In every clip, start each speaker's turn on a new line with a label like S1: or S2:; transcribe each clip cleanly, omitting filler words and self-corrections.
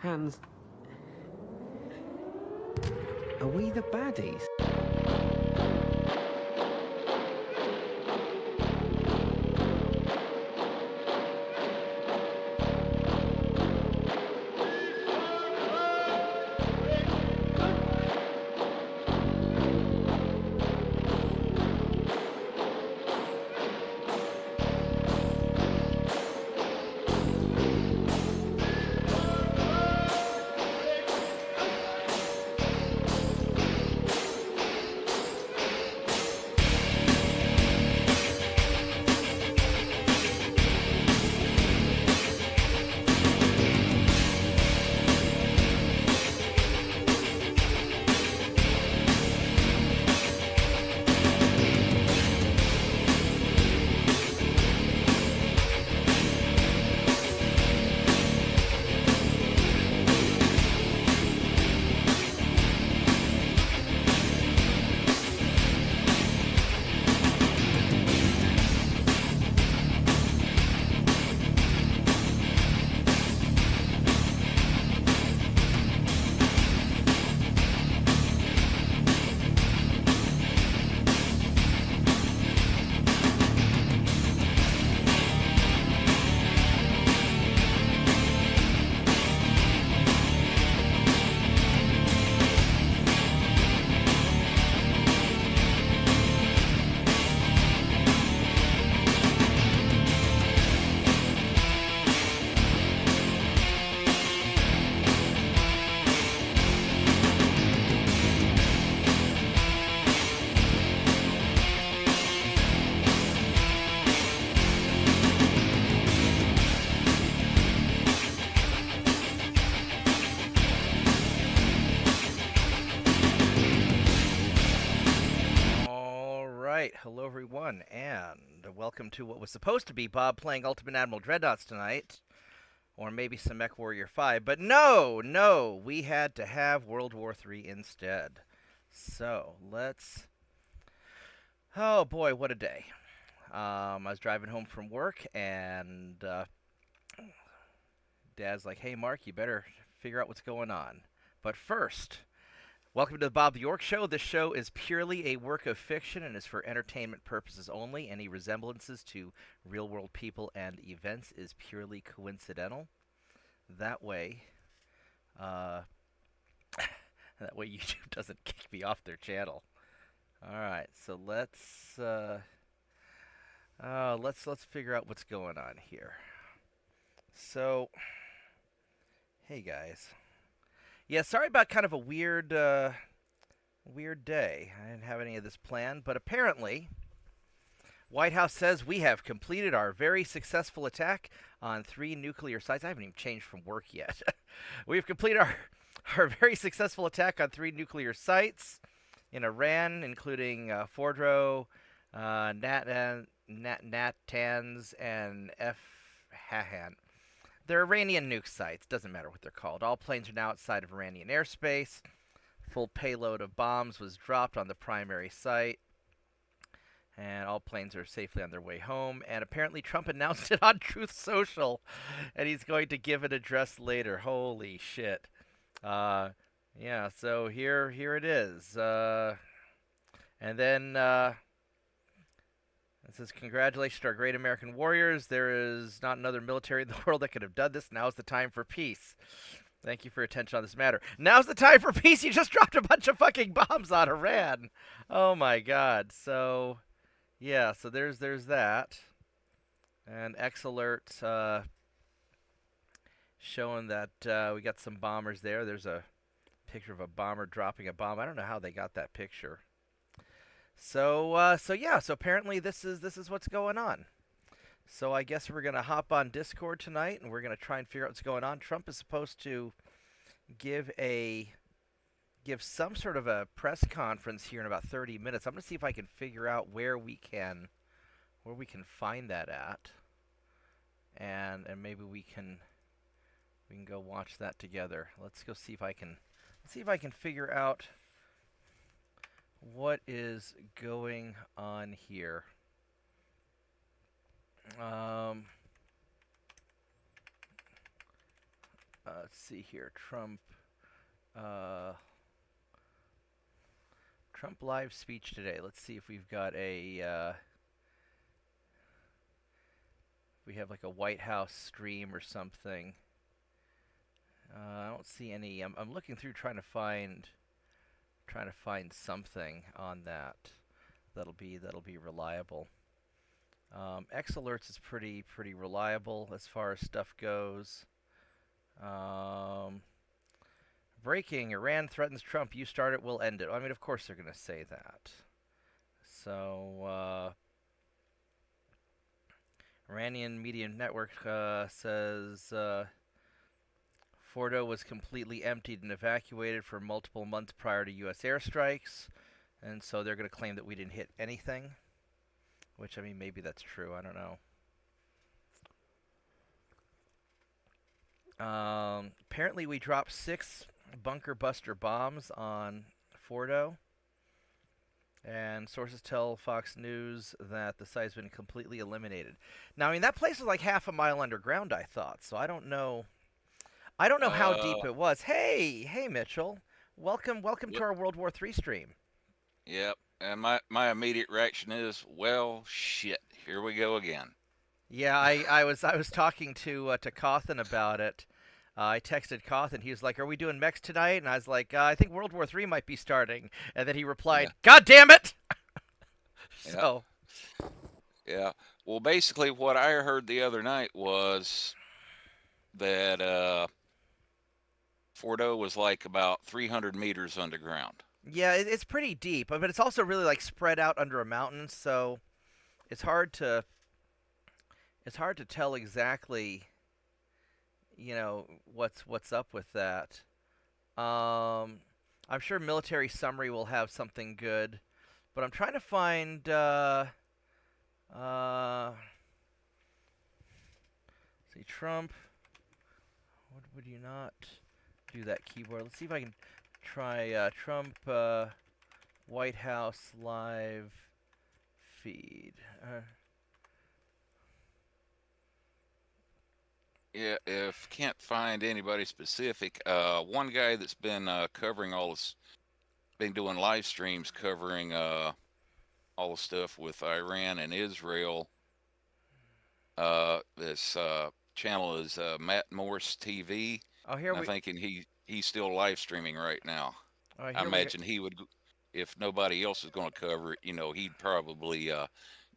S1: Hans, are we the baddies?
S2: Hello everyone, and welcome to what was supposed to be Bob playing Ultimate Admiral Dreadnoughts tonight, or maybe some Mech Warrior 5, but no, we had to have World War 3 instead. So, oh boy, what a day. I was driving home from work, and Dad's like, hey Mark, you better figure out what's going on. But first, welcome to the Bobtheorc Show. This show is purely a work of fiction and is for entertainment purposes only. Any resemblances to real-world people and events is purely coincidental. That way YouTube doesn't kick me off their channel. All right, so let's figure out what's going on here. So, hey guys. Yeah, sorry about kind of a weird day. I didn't have any of this planned, but apparently, White House says we have completed our very successful attack on 3 nuclear sites. I haven't even changed from work yet. We've completed our very successful attack on 3 nuclear sites in Iran, including Fordow, Natanz, and Isfahan. They're Iranian nuke sites. Doesn't matter what they're called. All planes are now outside of Iranian airspace. Full payload of bombs was dropped on the primary site. And all planes are safely on their way home. And apparently Trump announced it on Truth Social. And he's going to give an address later. Holy shit. Yeah, so here it is. And then it says, congratulations to our great American warriors. There is not another military in the world that could have done this. Now's the time for peace. Thank you for your attention on this matter. Now's the time for peace. You just dropped a bunch of fucking bombs on Iran. Oh my god. So, yeah, so there's that. And X alert showing that we got some bombers there. There's a picture of a bomber dropping a bomb. I don't know how they got that picture. So yeah, so apparently this is what's going on. So I guess we're going to hop on Discord tonight, and we're going to try and figure out what's going on. Trump is supposed to give some sort of a press conference here in about 30 minutes. I'm going to see if I can figure out where we can find that at. And maybe we can go watch that together. Let's go see if I can figure out what is going on here. Let's see here. Uh, Trump live speech today. Let's see if we've got we have like a White House stream or something. I don't see any. I'm looking through trying to find something on that that'll be reliable. X alerts is pretty reliable as far as stuff goes. Um, Breaking: Iran threatens Trump. You start it, we'll end it. I mean, of course they're going to say that. So, Iranian media network says Fordo was completely emptied and evacuated for multiple months prior to U.S. airstrikes, and so they're going to claim that we didn't hit anything, which, I mean, maybe that's true. I don't know. Apparently, we dropped 6 bunker buster bombs on Fordo, and sources tell Fox News that the site's been completely eliminated. Now, I mean, that place was like half a mile underground, I thought, so I don't know. I don't know how deep it was. Hey, Mitchell. Welcome to
S3: Yep.
S2: our World War III stream.
S3: Yep. And my immediate reaction is, well, shit. Here we go again.
S2: Yeah, I was talking to Cawthon about it. I texted Cawthon. He was like, "Are we doing mechs tonight?" And I was like, "I think World War III might be starting." And then he replied,
S3: Yeah.
S2: "God damn it!"
S3: Yeah.
S2: So,
S3: Yeah. Well, basically, what I heard the other night was that Fordo was like about 300 meters underground.
S2: yeah, it's pretty deep, but it's also really like spread out under a mountain, so it's hard to tell exactly, what's up with that. I'm sure Military Summary will have something good, but I'm trying to find. See, Trump. What would you not do that keyboard? Let's see if I can try Trump White House live feed.
S3: Yeah. If can't find anybody specific, one guy that's been covering all this, been doing live streams covering all the stuff with Iran and Israel. This channel is Matt Morse TV,
S2: Oh,
S3: and I'm thinking he's still live streaming right now. I
S2: here we
S3: imagine he would, if nobody else is going to cover it, he'd probably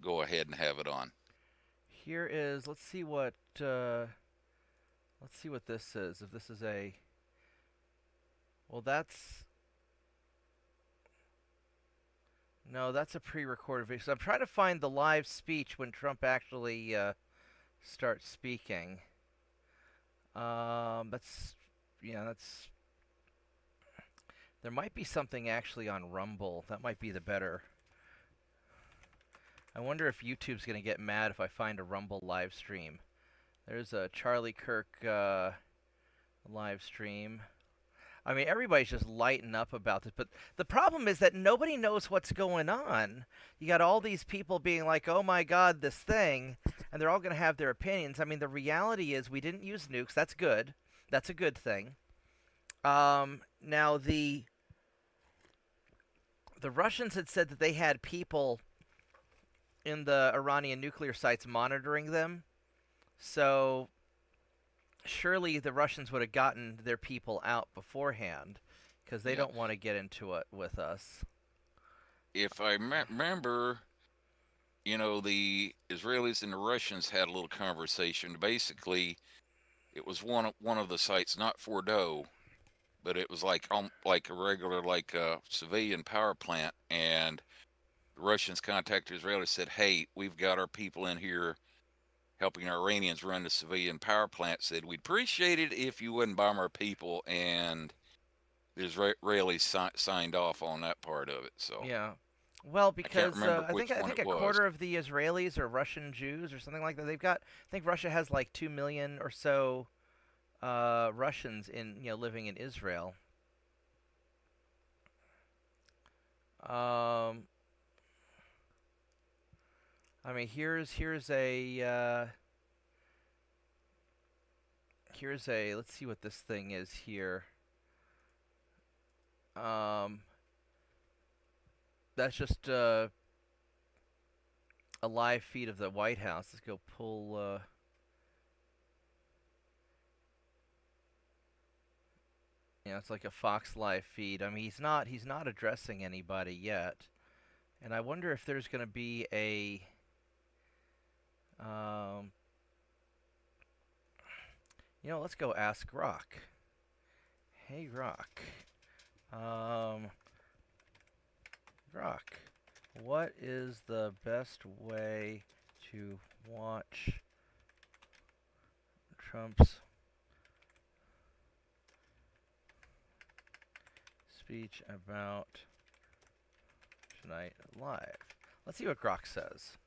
S3: go ahead and have it on.
S2: here is. Let's see what this is. If this is a. Well, that's. No, that's a pre-recorded video. So I'm trying to find the live speech when Trump actually starts speaking. That's. Yeah, that's. There might be something actually on Rumble. That might be the better. I wonder if YouTube's going to get mad if I find a Rumble live stream. There's a Charlie Kirk live stream. I mean, everybody's just lighting up about this, but the problem is that nobody knows what's going on. You got all these people being like, "Oh my God, this thing," and they're all going to have their opinions. I mean, the reality is we didn't use nukes. That's good. That's a good thing. Now the Russians had said that they had people in the Iranian nuclear sites monitoring them. So surely the Russians would have gotten their people out beforehand because they
S3: Yeah.
S2: don't want to get into it with us.
S3: If I remember, the Israelis and the Russians had a little conversation. Basically, it was one of the sites, not Fordo, but it was like a regular civilian power plant, and the Russians contacted Israelis, said, "Hey, we've got our people in here helping our Iranians run the civilian power plant. Said we'd appreciate it if you wouldn't bomb our people," and the Israelis signed off on that part of it. So
S2: Yeah. Well,
S3: I can't
S2: because
S3: remember
S2: I think
S3: which one
S2: a
S3: it was.
S2: quarter of the Israelis are Russian Jews or something like that. They've got. I think Russia has like 2 million or so Russians in living in Israel. Um, I mean, here's a Here's a, let's see what this thing is here. That's just a live feed of the White House. Let's go pull. It's like a Fox Live feed. I mean, he's not addressing anybody yet, and I wonder if there's going to be a. Let's go ask Grok. Hey, Grok. Grok, what is the best way to watch Trump's speech about tonight live? Let's see what Grok says.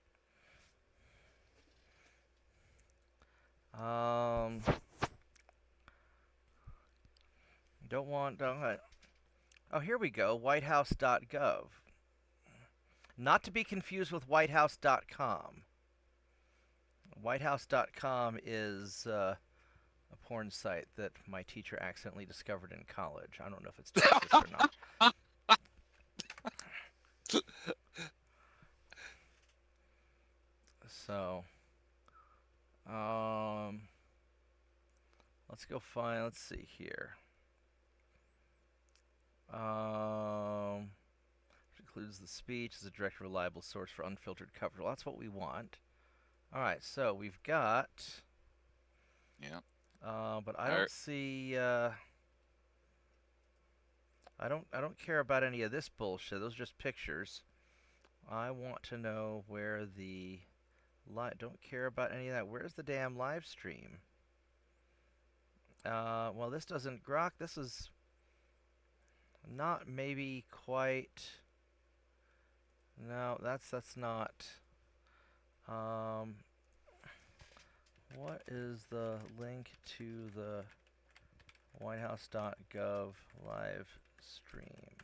S2: Don't. Oh, here we go. WhiteHouse.gov. Not to be confused with WhiteHouse.com. WhiteHouse.com is a porn site that my teacher accidentally discovered in college. I don't know if it's Texas or not. So, let's go find. Let's see here. Which includes the speech as a direct, reliable source for unfiltered coverage. Well, that's what we want. All right, so we've got.
S3: Yeah.
S2: But I don't see. I don't care about any of this bullshit. Those are just pictures. I want to know where the don't care about any of that. Where's the damn live stream? Well, this doesn't grok. This is not maybe quite. No, that's not. What is the link to the WhiteHouse.gov live stream?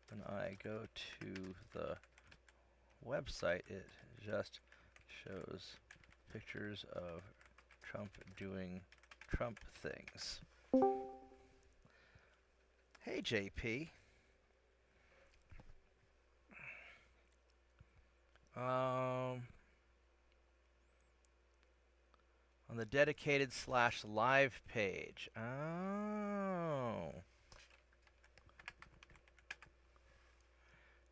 S2: When I go to the website, it just shows pictures of Trump doing Trump things. Hey, JP. On the dedicated /live page. Oh.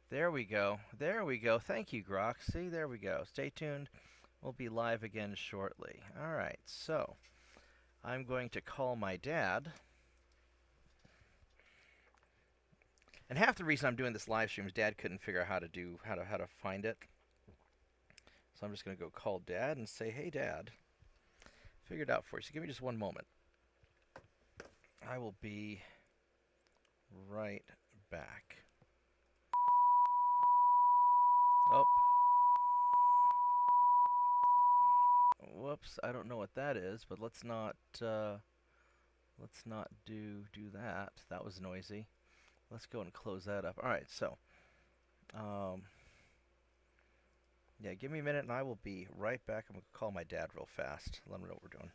S2: There we go. There we go. Thank you, Grok. See, there we go. Stay tuned. We'll be live again shortly. All right, so I'm going to call my dad. And half the reason I'm doing this live stream is Dad couldn't figure out how to find it. So I'm just going to go call Dad and say, "Hey, Dad, figured it out for you. So give me just one moment. I will be right back." Oh. Whoops, I don't know what that is, but let's not do that. That was noisy. Let's go and close that up. All right, so yeah, give me a minute and I will be right back. I'm going to call my dad real fast. Let him know what we're doing.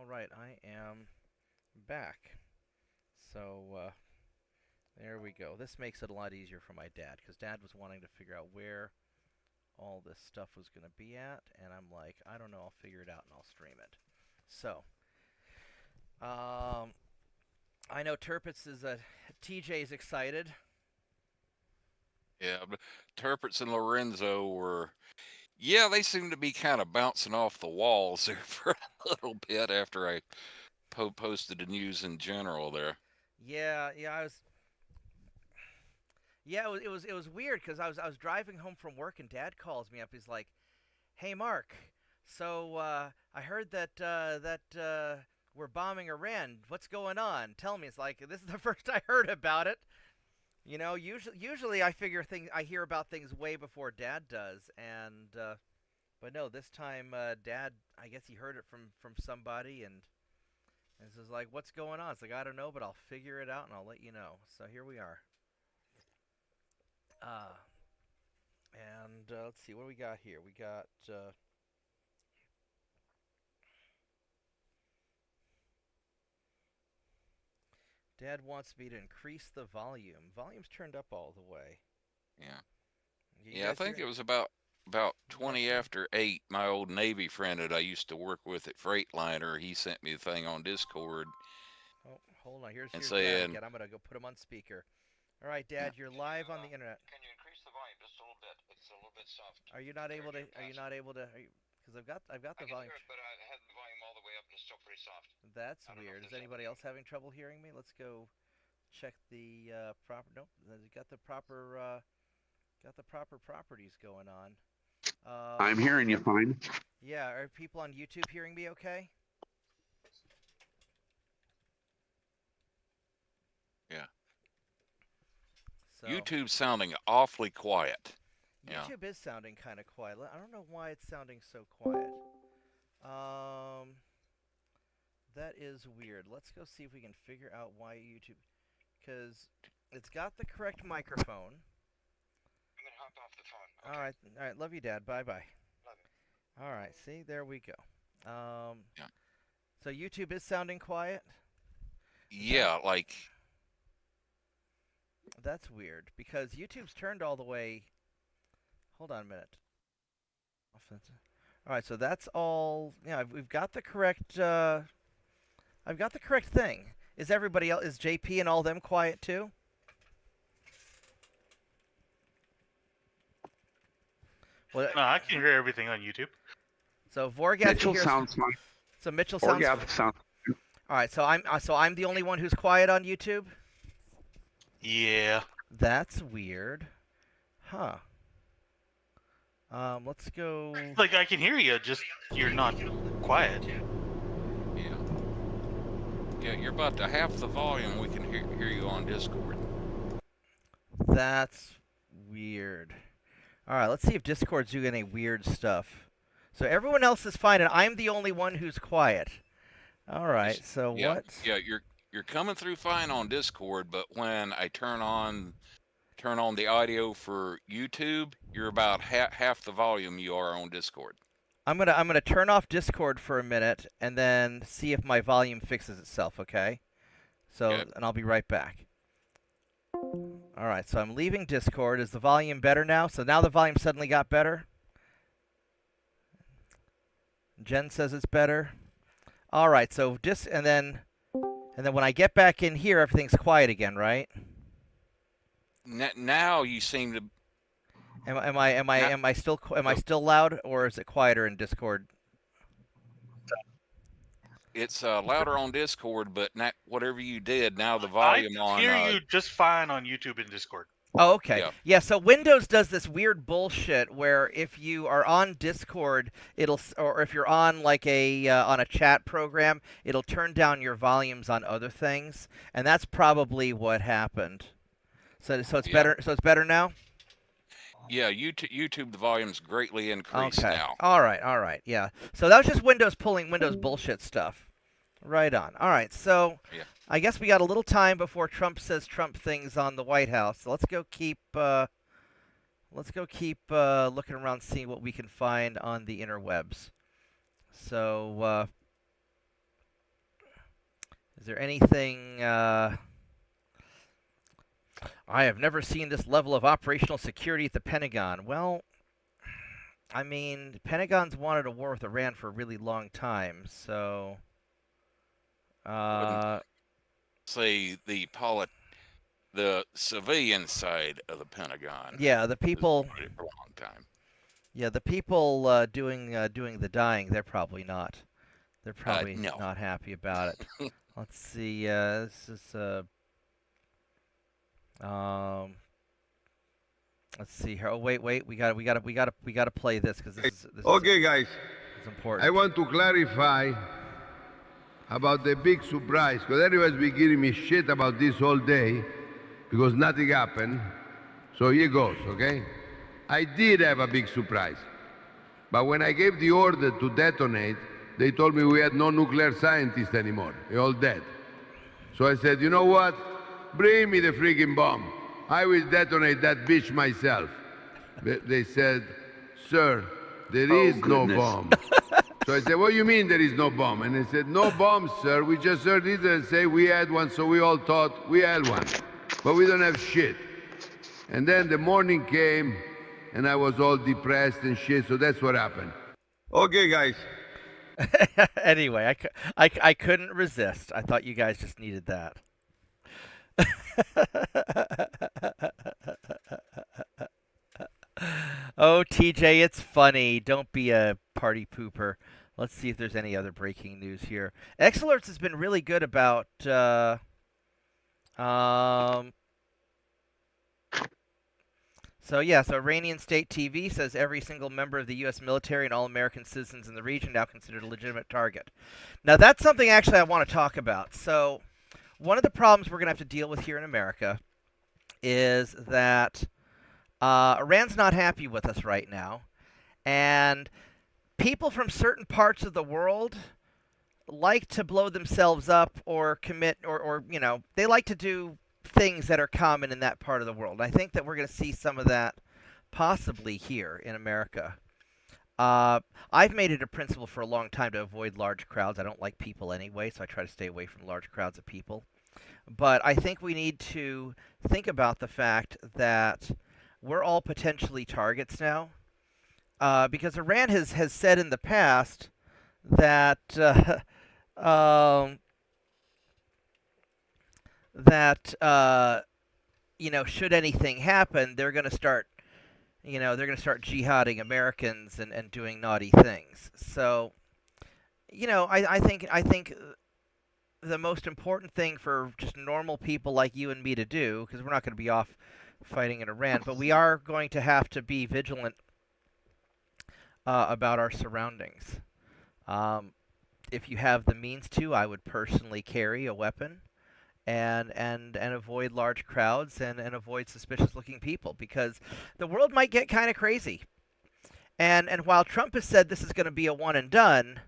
S2: All right, I am back. So there we go. This makes it a lot easier for my dad, because Dad was wanting to figure out where all this stuff was going to be at, and I'm like, I don't know, I'll figure it out and I'll stream it. So, I know Turpitz is TJ's excited.
S3: Yeah, but Turpitz and Lorenzo were, yeah, they seem to be kind of bouncing off the walls there for a little bit after I posted the news in general there.
S2: Yeah, it was weird, because I was driving home from work and Dad calls me up. He's like, "Hey Mark, so I heard that we're bombing Iran. What's going on? Tell me." It's like, this is the first I heard about it. You know, usually I hear about things way before Dad does, and but no, this time Dad, I guess he heard it from somebody, and this is like, "What's going on?" It's like, "I don't know, but I'll figure it out and I'll let you know." So here we are. And let's see, what do we got here? We got Dad wants me to increase the volume. Volume's turned up all the way.
S3: Yeah.
S2: You
S3: Yeah, I think it was about 20 after 8. My old Navy friend that I used to work with at Freightliner, he sent me the thing on Discord.
S2: Oh, hold on. Here's
S3: and
S2: Dad
S3: saying,
S2: again. I'm gonna go put him on speaker. All right, Dad, you're live on the internet.
S4: Can you increase the volume just a little bit? It's a little bit soft.
S2: Are you not able to? Because I've got the volume.
S4: I can hear it, but I had the volume all the way up and it's still pretty soft.
S2: That's weird. Is anybody else having trouble hearing me? Let's go check the proper. Nope, got the proper properties going on.
S5: I'm hearing you fine.
S2: Yeah, are people on YouTube hearing me okay?
S3: Yeah.
S2: So,
S3: YouTube's sounding awfully quiet.
S2: YouTube is sounding kind of quiet. I don't know why it's sounding so quiet. That is weird. Let's go see if we can figure out why YouTube... Because it's got the correct microphone.
S4: I'm gonna hop off the phone.
S2: Okay. All right. Love you, Dad. Bye-bye.
S4: Love you.
S2: All right. See, there we go.
S3: Yeah.
S2: So YouTube is sounding quiet?
S3: Yeah, like...
S2: That's weird, because YouTube's turned all the way... Hold on a minute. All right, so that's all... Yeah, we've got the correct... I've got the correct thing. Is everybody else... Is JP and all them quiet, too?
S6: Well, no, I can hear everything on YouTube.
S2: So Vorgath
S5: Mitchell sounds fine.
S2: So Mitchell sounds...
S5: Vorgath sounds...
S2: All right, so I'm the only one who's quiet on YouTube?
S6: Yeah.
S2: That's weird. Huh. Let's go...
S6: Like, I can hear you, just you're not quiet.
S3: Yeah. Yeah, you're about to half the volume we can hear you on Discord.
S2: That's weird. All right, let's see if Discord's doing any weird stuff. So everyone else is fine, and I'm the only one who's quiet. All right, so
S3: yeah,
S2: what?
S3: Yeah, you're coming through fine on Discord, but when I turn on the audio for YouTube, you're about half the volume you are on Discord.
S2: I'm gonna turn off Discord for a minute and then see if my volume fixes itself. Okay. So and I'll be right back. All right. So I'm leaving Discord. Is the volume better now? So now the volume suddenly got better. Jen says it's better. All right. So and then when I get back in here, everything's quiet again, right?
S3: Now you seem to.
S2: Am I still loud, or is it quieter in Discord?
S3: It's louder on Discord, but whatever you did, now the volume
S6: I
S3: on.
S6: hear you just fine on YouTube and Discord.
S2: Oh, okay. Yeah, so Windows does this weird bullshit where if you are on Discord, or if you're on like on a chat program, it'll turn down your volumes on other things, and that's probably what happened. So it's better. So it's better now.
S3: Yeah, YouTube the volume's greatly increased now.
S2: All right. Yeah. So that was just Windows pulling Windows bullshit stuff. Right on. All right. So I guess we got a little time before Trump says Trump things on the White House. So let's go keep looking around, seeing what we can find on the interwebs. So Is there anything? I have never seen this level of operational security at the Pentagon. Well, I mean, the Pentagon's wanted a war with Iran for a really long time, so.
S3: Say the civilian side of the Pentagon.
S2: Yeah, the people.
S3: For a long time.
S2: Yeah, the people doing the dying. They're probably not. They're probably
S3: No.
S2: not happy about it. Let's see. This is. Let's see here. Oh wait. We gotta play this because this
S7: Okay, guys,
S2: is important.
S7: I want to clarify about the big surprise, because everybody's been giving me shit about this all day, because nothing happened. So here goes, okay? I did have a big surprise. But when I gave the order to detonate, they told me we had no nuclear scientists anymore. They're all dead. So I said, you know what? Bring me the freaking bomb. I will detonate that bitch myself. They said, sir, there is no bomb. So I said, what do you mean there is no bomb? And they said, no bomb, sir. We just heard Israel say we had one, so we all thought we had one. But we don't have shit. And then the morning came, and I was all depressed and shit, so that's what happened. Okay, guys.
S2: Anyway, I couldn't resist. I thought you guys just needed that. Oh, TJ, it's funny. Don't be a party pooper. Let's see if there's any other breaking news here. X-Alerts has been really good about So Iranian state TV says every single member of the U.S. military and all American citizens in the region now considered a legitimate target. Now, that's something actually I want to talk about. So one of the problems we're going to have to deal with here in America is that Iran's not happy with us right now. And people from certain parts of the world like to blow themselves up or commit or they like to do things that are common in that part of the world. I think that we're going to see some of that possibly here in America. I've made it a principle for a long time to avoid large crowds. I don't like people anyway, so I try to stay away from large crowds of people. But I think we need to think about the fact that we're all potentially targets now. Because Iran has said in the past that should anything happen, they're going to start jihading Americans and doing naughty things. So, I think the most important thing for just normal people like you and me to do, because we're not going to be off fighting in Iran, but we are going to have to be vigilant about our surroundings. If you have the means to, I would personally carry a weapon and avoid large crowds and avoid suspicious-looking people, because the world might get kind of crazy. And while Trump has said this is going to be a one and done,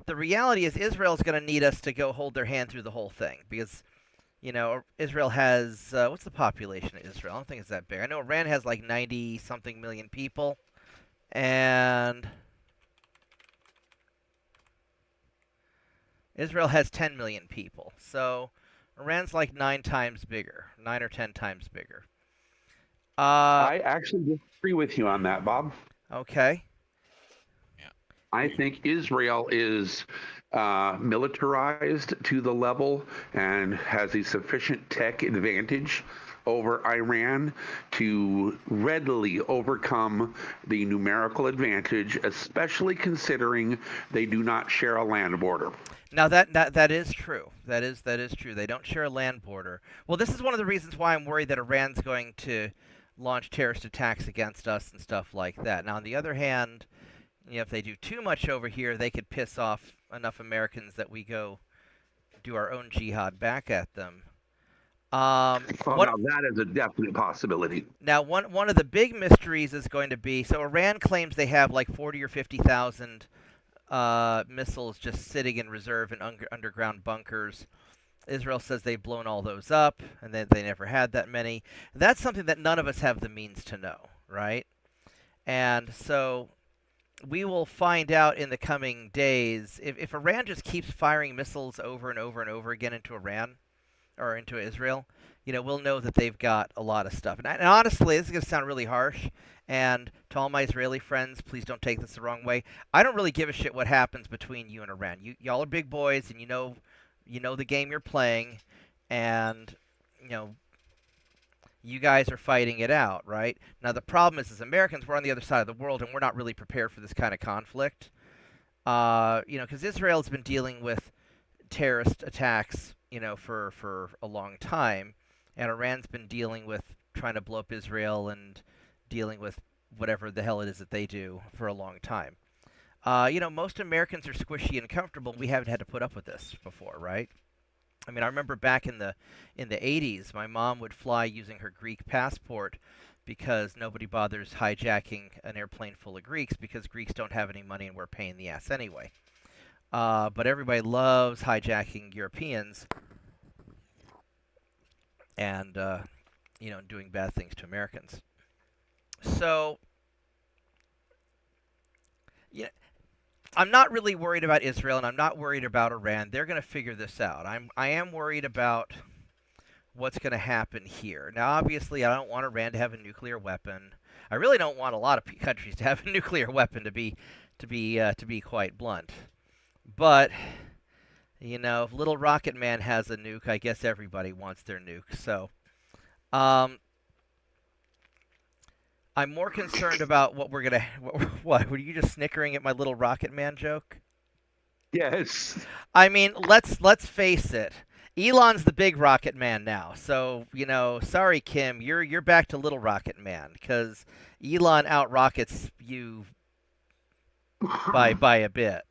S2: the reality is Israel is going to need us to go hold their hand through the whole thing, because Israel has what's the population of Israel? I don't think it's that big. I know Iran has like 90-something million people, and Israel has 10 million people. So Iran's like 9 times bigger, 9 or 10 times bigger.
S5: I actually disagree with you on that, Bob.
S2: Okay.
S5: I think Israel is militarized to the level and has a sufficient tech advantage over Iran to readily overcome the numerical advantage, especially considering they do not share a land border.
S2: Now that is true. That is true. They don't share a land border. Well, this is one of the reasons why I'm worried that Iran's going to launch terrorist attacks against us and stuff like that. Now, on the other hand, if they do too much over here, they could piss off enough Americans that we go do our own jihad back at them.
S5: Now that is a definite possibility.
S2: Now, one of the big mysteries is going to be, so Iran claims they have like 40 or 50,000 missiles just sitting in reserve in underground bunkers. Israel says they've blown all those up, and that they never had that many. That's something that none of us have the means to know, right? And so we will find out in the coming days if Iran just keeps firing missiles over and over and over again into Iran or into Israel. We'll know that they've got a lot of stuff. And honestly, this is going to sound really harsh. And to all my Israeli friends, please don't take this the wrong way. I don't really give a shit what happens between you and Iran. Y'all are big boys, and you know the game you're playing, and you guys are fighting it out, right? Now the problem is, as Americans, we're on the other side of the world, and we're not really prepared for this kind of conflict. Because Israel's been dealing with terrorist attacks, for a long time, and Iran's been dealing with trying to blow up Israel and dealing with whatever the hell it is that they do for a long time. Most Americans are squishy and comfortable. We haven't had to put up with this before, right? I mean, I remember back in the 80s, my mom would fly using her Greek passport because nobody bothers hijacking an airplane full of Greeks because Greeks don't have any money and we're paying the ass anyway. But everybody loves hijacking Europeans and doing bad things to Americans. So, yeah, I'm not really worried about Israel, and I'm not worried about Iran. They're going to figure this out. I am worried about what's going to happen here. Now, obviously, I don't want Iran to have a nuclear weapon. I really don't want a lot of countries to have a nuclear weapon, to be quite blunt. But if Little Rocket Man has a nuke, I guess everybody wants their nuke. So, I'm more concerned about what we're gonna. What? Were you just snickering at my Little Rocket Man joke?
S5: Yes.
S2: I mean, let's face it. Elon's the big Rocket Man now. So sorry, Kim, you're back to Little Rocket Man because Elon out rockets you by a bit.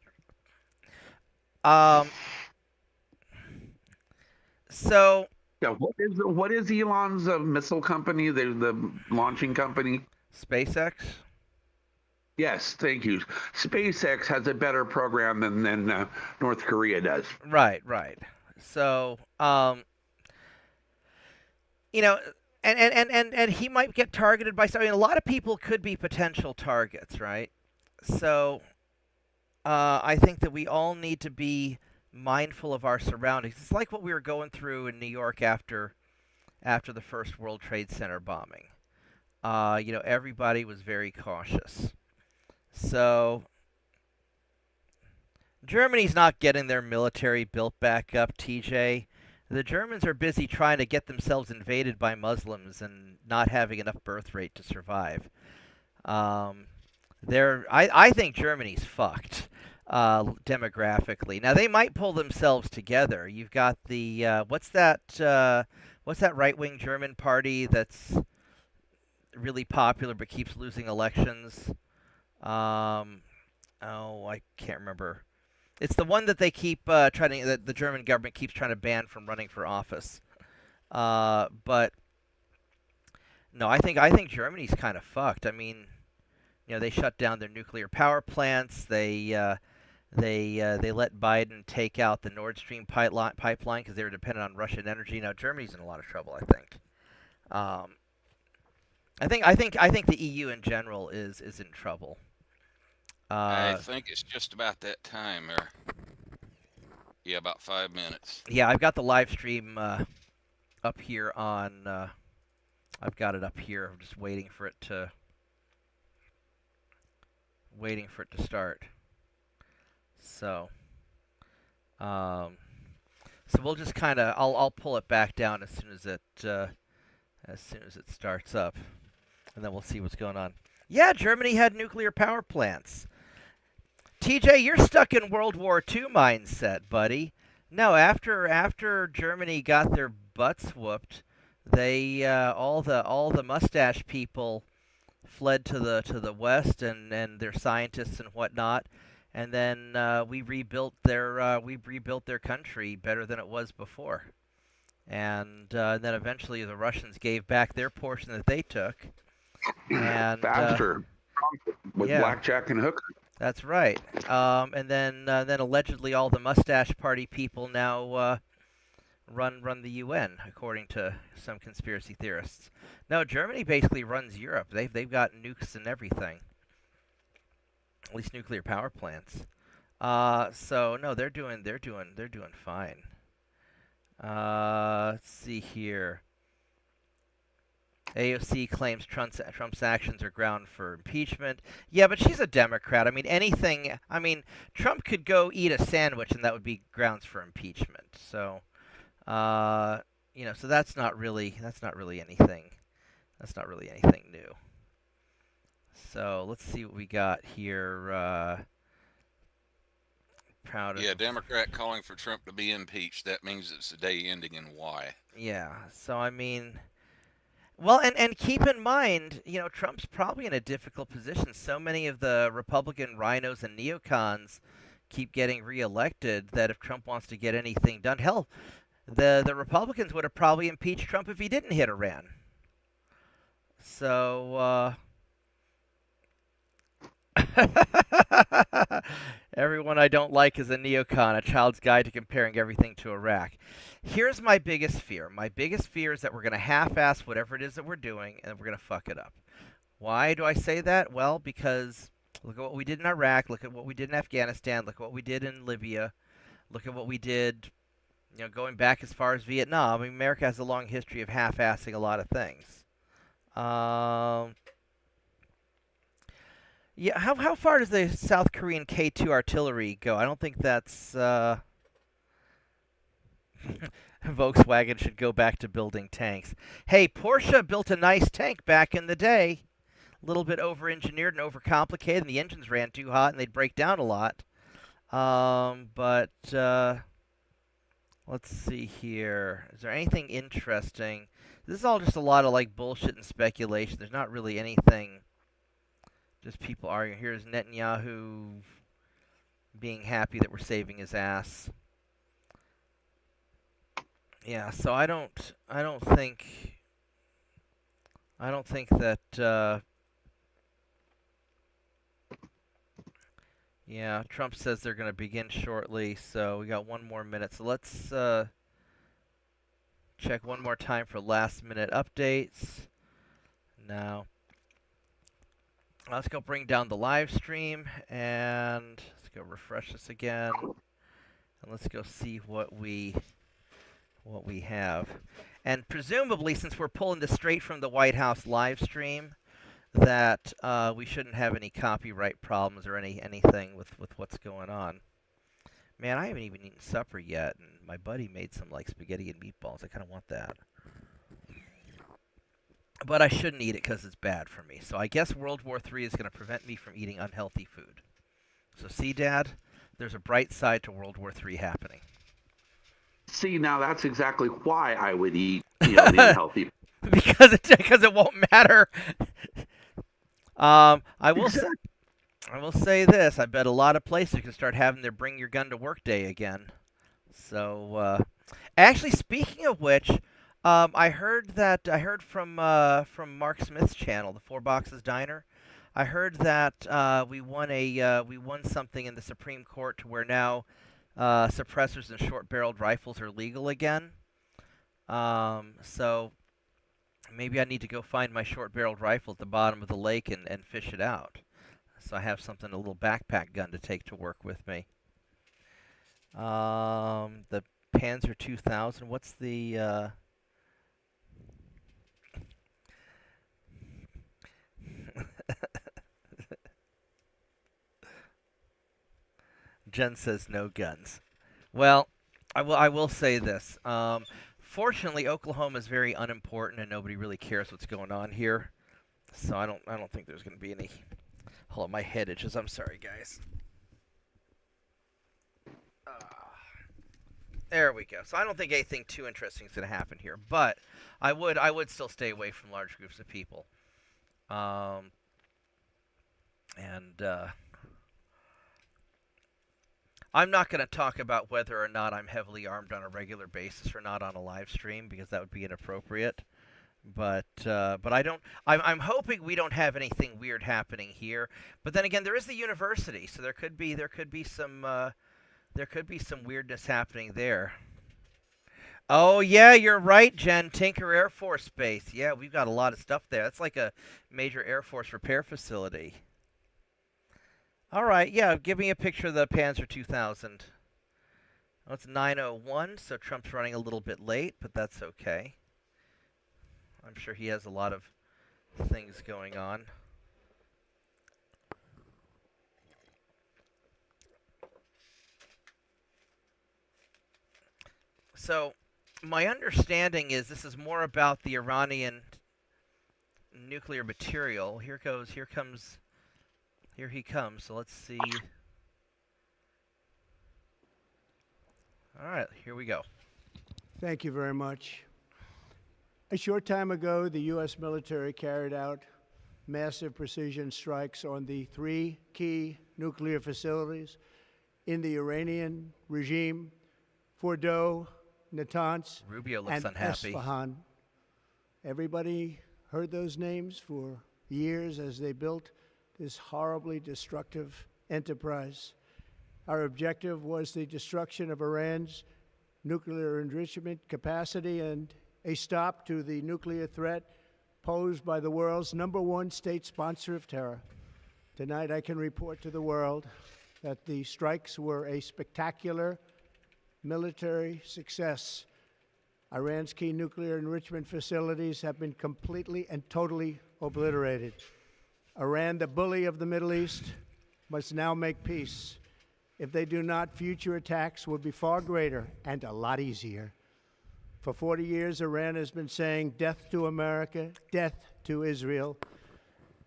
S2: So.
S5: Yeah, what is Elon's missile company? The launching company.
S2: SpaceX?
S5: Yes, thank you. SpaceX has a better program than North Korea does.
S2: Right. So, and he might get targeted by something. A lot of people could be potential targets, right? So, I think that we all need to be mindful of our surroundings. It's like what we were going through in New York after the first World Trade Center bombing. Everybody was very cautious. So, Germany's not getting their military built back up, TJ. The Germans are busy trying to get themselves invaded by Muslims and not having enough birth rate to survive. I think Germany's fucked demographically. Now, they might pull themselves together. You've got the, what's that right-wing German party that's really popular but keeps losing elections? I can't remember. It's the one that they keep that the German government keeps trying to ban from running for office. But no, I think Germany's kind of fucked. I mean, they shut down their nuclear power plants. They let Biden take out the Nord Stream pipeline because they were dependent on Russian energy. Now Germany's in a lot of trouble, I think. I think the EU in general is in trouble.
S3: I think it's just about that time there. Yeah, about 5 minutes.
S2: Yeah, I've got the live stream up here on. I've got it up here. I'm just waiting for it to start. So, we'll just kind of. I'll pull it back down as soon as it starts up, and then we'll see what's going on. Yeah, Germany had nuclear power plants. TJ, you're stuck in World War II mindset, buddy. No, after Germany got their butts whooped, they all the mustache people fled to the west and their scientists and whatnot, and then we rebuilt their country better than it was before, and then eventually the Russians gave back their portion that they took, and
S5: faster with blackjack and hooker.
S2: That's right. And then allegedly all the mustache party people now run the UN, according to some conspiracy theorists. No, Germany basically runs Europe. They've got nukes and everything. At least nuclear power plants. So no, they're doing fine. Let's see here. AOC claims Trump's actions are ground for impeachment. Yeah, but she's a Democrat. I mean, anything. I mean, Trump could go eat a sandwich, and that would be grounds for impeachment. So, so that's not really anything. That's not really anything new. So let's see what we got here. Proud of.
S3: Yeah, Democrat calling for Trump to be impeached. That means it's a day ending in Y.
S2: Yeah. So I mean. Well, and keep in mind, Trump's probably in a difficult position. So many of the Republican rhinos and neocons keep getting reelected that if Trump wants to get anything done, hell, the Republicans would have probably impeached Trump if he didn't hit Iran. So, everyone I don't like is a neocon, a child's guide to comparing everything to Iraq. Here's my biggest fear. My biggest fear is that we're going to half-ass whatever it is that we're doing, and we're going to fuck it up. Why do I say that? Well, because look at what we did in Iraq. Look at what we did in Afghanistan. Look at what we did in Libya. Look at what we did, going back as far as Vietnam. I mean, America has a long history of half-assing a lot of things. Yeah, how far does the South Korean K2 artillery go? I don't think that's... Volkswagen should go back to building tanks. Hey, Porsche built a nice tank back in the day. A little bit over-engineered and overcomplicated, and the engines ran too hot, and they'd break down a lot. But let's see here. Is there anything interesting? This is all just a lot of, bullshit and speculation. There's not really anything... Just people arguing. Here's Netanyahu being happy that we're saving his ass. Yeah, so I don't think that yeah, Trump says they're going to begin shortly, so we got 1 more minute. So let's check one more time for last minute updates. Now, let's go bring down the live stream, and let's go refresh this again, and let's go see what we have. And presumably, since we're pulling this straight from the White House live stream, that we shouldn't have any copyright problems or anything with what's going on. Man, I haven't even eaten supper yet, and my buddy made some spaghetti and meatballs. I kind of want that. But I shouldn't eat it because it's bad for me. So I guess World War III is going to prevent me from eating unhealthy food. So see, Dad, there's a bright side to World War III happening.
S5: See, now that's exactly why I would eat, the unhealthy.
S2: because it won't matter. I will say this. I bet a lot of places can start having their Bring Your Gun to Work Day again. So, actually, speaking of which, I heard from Mark Smith's channel, the Four Boxes Diner. I heard that we won something in the Supreme Court to where now suppressors and short-barreled rifles are legal again. So maybe I need to go find my short-barreled rifle at the bottom of the lake and fish it out. So I have something, a little backpack gun to take to work with me. The Panzer 2000. What's the... Jen says no guns. Well, I will say this. Fortunately, Oklahoma is very unimportant, and nobody really cares what's going on here. So I don't think there's going to be any. Hold on, my head itches. I'm sorry, guys. There we go. So I don't think anything too interesting is going to happen here, but I would still stay away from large groups of people. I'm not going to talk about whether or not I'm heavily armed on a regular basis or not on a live stream because that would be inappropriate. But I don't. I'm hoping we don't have anything weird happening here. But then again, there is the university, so there could be some weirdness happening there. Oh yeah, you're right, Jen. Tinker Air Force Base. Yeah, we've got a lot of stuff there. That's like a major Air Force repair facility. All right, yeah, give me a picture of the Panzer 2000. Oh, it's 9:01, so Trump's running a little bit late, but that's okay. I'm sure he has a lot of things going on. So, my understanding is this is more about the Iranian nuclear material. Here he comes. So let's see. All right, here we go.
S8: Thank you very much. A short time ago, the U.S. military carried out massive precision strikes on the 3 key nuclear facilities in the Iranian regime: Fordow, Natanz,
S2: Rubio looks
S8: and
S2: unhappy.
S8: Esfahan. Everybody heard those names for years as they built this horribly destructive enterprise. Our objective was the destruction of Iran's nuclear enrichment capacity and a stop to the nuclear threat posed by the world's #1 state sponsor of terror. Tonight, I can report to the world that the strikes were a spectacular military success. Iran's key nuclear enrichment facilities have been completely and totally obliterated. Iran, the bully of the Middle East, must now make peace. If they do not, future attacks will be far greater and a lot easier. For 40 years, Iran has been saying death to America, death to Israel.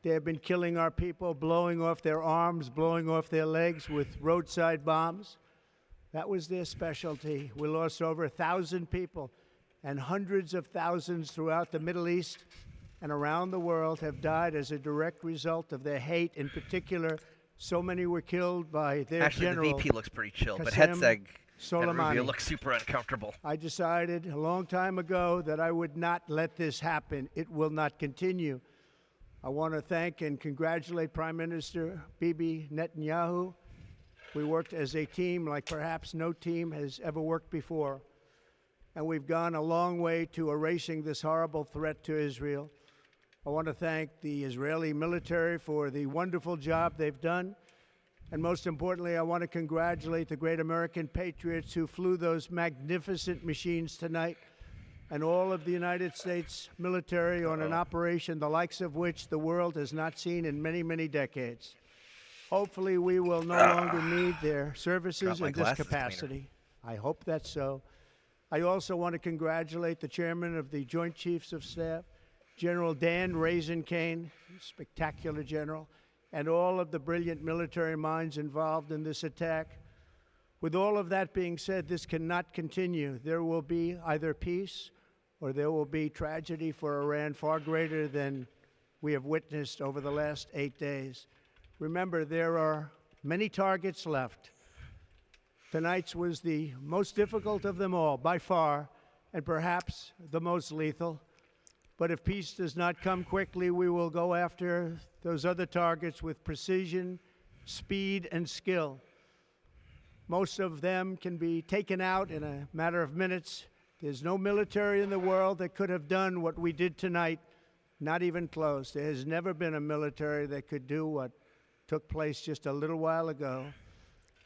S8: They have been killing our people, blowing off their arms, blowing off their legs with roadside bombs. That was their specialty. We lost over 1,000 people, and hundreds of thousands throughout the Middle East and around the world have died as a direct result of their hate. In particular, so many were killed by their
S2: Actually,
S8: general.
S2: the VP looks pretty chill, but
S8: Qasem
S2: Hetzeg and
S8: Soleimani.
S2: Rubio look super uncomfortable.
S8: I decided a long time ago that I would not let this happen. It will not continue. I want to thank and congratulate Prime Minister Bibi Netanyahu. We worked as a team like perhaps no team has ever worked before. And we've gone a long way to erasing this horrible threat to Israel. I want to thank the Israeli military for the wonderful job they've done. And most importantly, I want to congratulate the great American patriots who flew those magnificent machines tonight, and all of the United States military on an operation the likes of which the world has not seen in many, many decades. Hopefully, we will no longer need their services in this capacity. I hope that's so. I also want to congratulate the chairman of the Joint Chiefs of Staff, General Dan Raisin Kane, spectacular general, and all of the brilliant military minds involved in this attack. With all of that being said, this cannot continue. There will be either peace or there will be tragedy for Iran far greater than we have witnessed over the last 8 days. Remember, there are many targets left. Tonight's was the most difficult of them all, by far, and perhaps the most lethal. But if peace does not come quickly, we will go after those other targets with precision, speed, and skill. Most of them can be taken out in a matter of minutes. There's no military in the world that could have done what we did tonight, not even close. There has never been a military that could do what took place just a little while ago.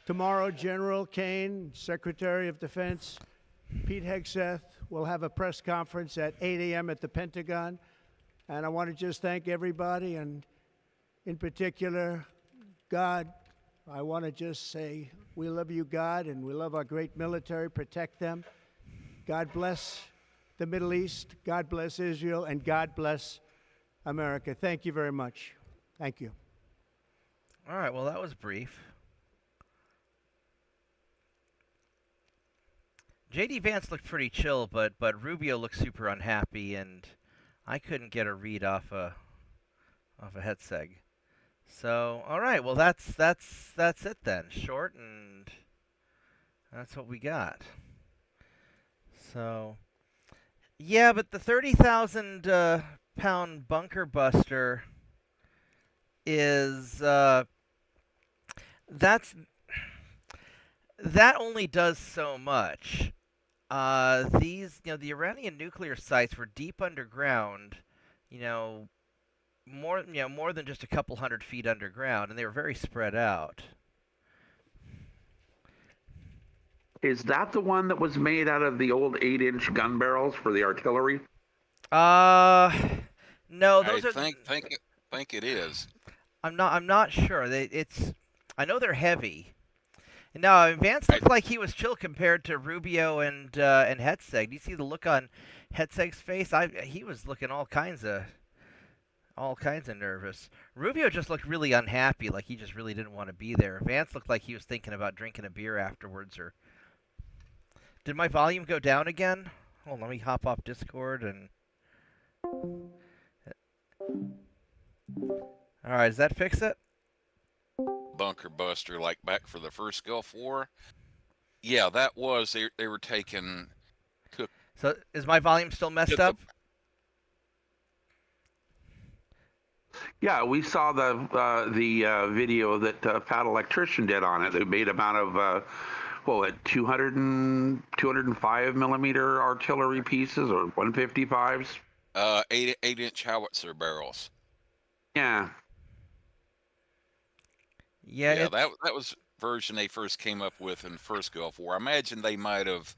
S8: Tomorrow, General Kane, Secretary of Defense, Pete Hegseth will have a press conference at 8 a.m. at the Pentagon. And I want to just thank everybody, and in particular, God. I want to just say we love you, God, and we love our great military. Protect them. God bless the Middle East. God bless Israel. And God bless America. Thank you very much. Thank you.
S2: All right, well, that was brief. J.D. Vance looked pretty chill, but Rubio looked super unhappy, and I couldn't get a read off a Hetzeg. So, all right, well, that's it then. Short, and that's what we got. So, yeah, but the 30,000 pound bunker buster is that only does so much. The Iranian nuclear sites were deep underground, more than just a couple 100 feet underground, and they were very spread out.
S5: Is that the one that was made out of the old 8-inch gun barrels for the artillery?
S2: No,
S3: I
S2: those are.
S3: think it is.
S2: I'm not sure. I know they're heavy. No, Vance looked like he was chill compared to Rubio and Hetzeg. Do you see the look on Hetzeg's face? He was looking all kinds of nervous. Rubio just looked really unhappy, like he just really didn't want to be there. Vance looked like he was thinking about drinking a beer afterwards. Or did my volume go down again? Hold on, let me hop off Discord and. All right, does that fix it?
S3: Bunker buster, like back for the first Gulf War. Yeah, that was they were taking.
S2: So is my volume still messed up?
S5: Yeah, we saw the video that Pat Electrician did on it. They made them out of 205 millimeter artillery pieces or 155s.
S3: 8-inch howitzer barrels.
S5: Yeah.
S2: Yeah,
S3: that was version they first came up with in first Gulf War. I imagine they might have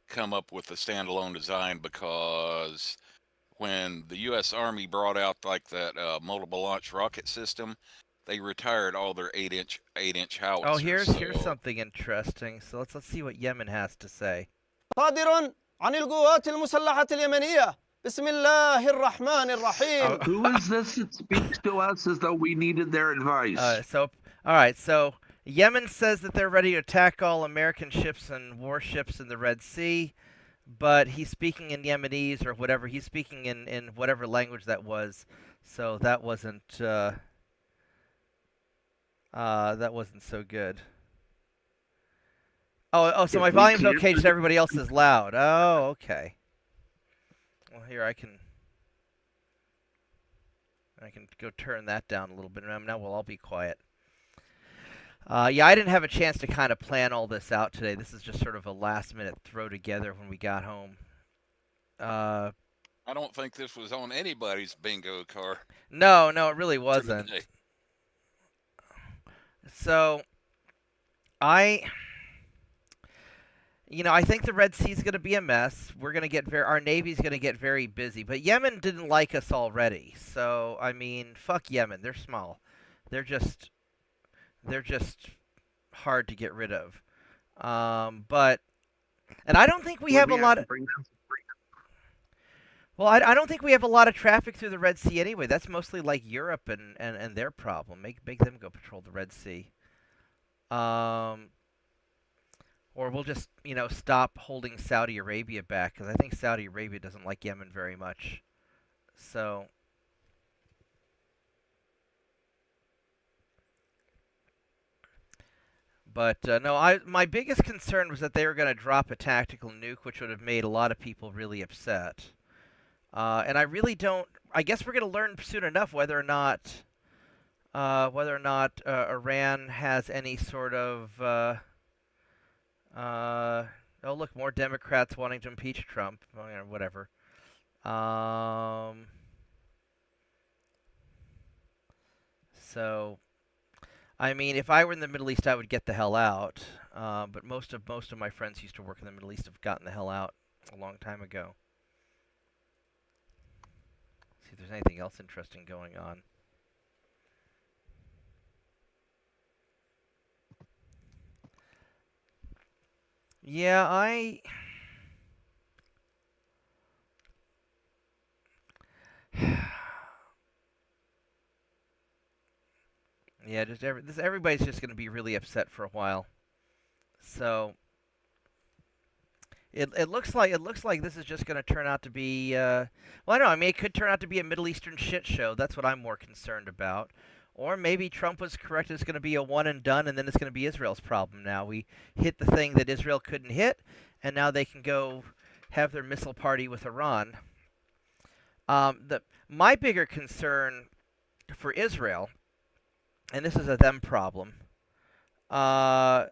S3: come up with a standalone design because when the U.S. Army brought out like that multiple launch rocket system, they retired all their 8-inch howitzers.
S2: Oh, here's something interesting. So let's see what Yemen has to say.
S9: صادر عن القوات المسلحة اليمنية بسم الله الرحمن الرحيم.
S5: Who is this that speaks to us as though we needed their advice?
S2: All right, so Yemen says that they're ready to attack all American ships and warships in the Red Sea, but he's speaking in Yemenese or whatever. He's speaking in whatever language that was, so that wasn't so good. Oh, so my volume's okay, just everybody else is loud. Oh, okay. Well, here I can go turn that down a little bit. Now we'll all be quiet. Yeah, I didn't have a chance to kind of plan all this out today. This is just sort of a last-minute throw together when we got home.
S3: I don't think this was on anybody's bingo card.
S2: No, it really wasn't. So, I think the Red Sea is going to be a mess. We're going to get our Navy's going to get very busy. But Yemen didn't like us already. So, I mean, fuck Yemen. They're small. They're just hard to get rid of. And I don't think we have a lot of. Well, I don't think we have a lot of traffic through the Red Sea anyway. That's mostly like Europe and their problem. Make them go patrol the Red Sea. Or we'll just, stop holding Saudi Arabia back, because I think Saudi Arabia doesn't like Yemen very much. So, but no, my biggest concern was that they were going to drop a tactical nuke, which would have made a lot of people really upset. And I really don't. I guess we're going to learn soon enough whether or not Iran has any sort of. Oh, look, more Democrats wanting to impeach Trump. Whatever. So, I mean, if I were in the Middle East, I would get the hell out. But most of my friends who used to work in the Middle East have gotten the hell out a long time ago. See if there's anything else interesting going on. Yeah, yeah, everybody's just going to be really upset for a while. So it looks like this is just going to turn out to be well, I don't know. I mean, it could turn out to be a Middle Eastern shit show. That's what I'm more concerned about. Or maybe Trump was correct. It's going to be a one and done, and then it's going to be Israel's problem now. We hit the thing that Israel couldn't hit, and now they can go have their missile party with Iran. My bigger concern for Israel, and this is a them problem, my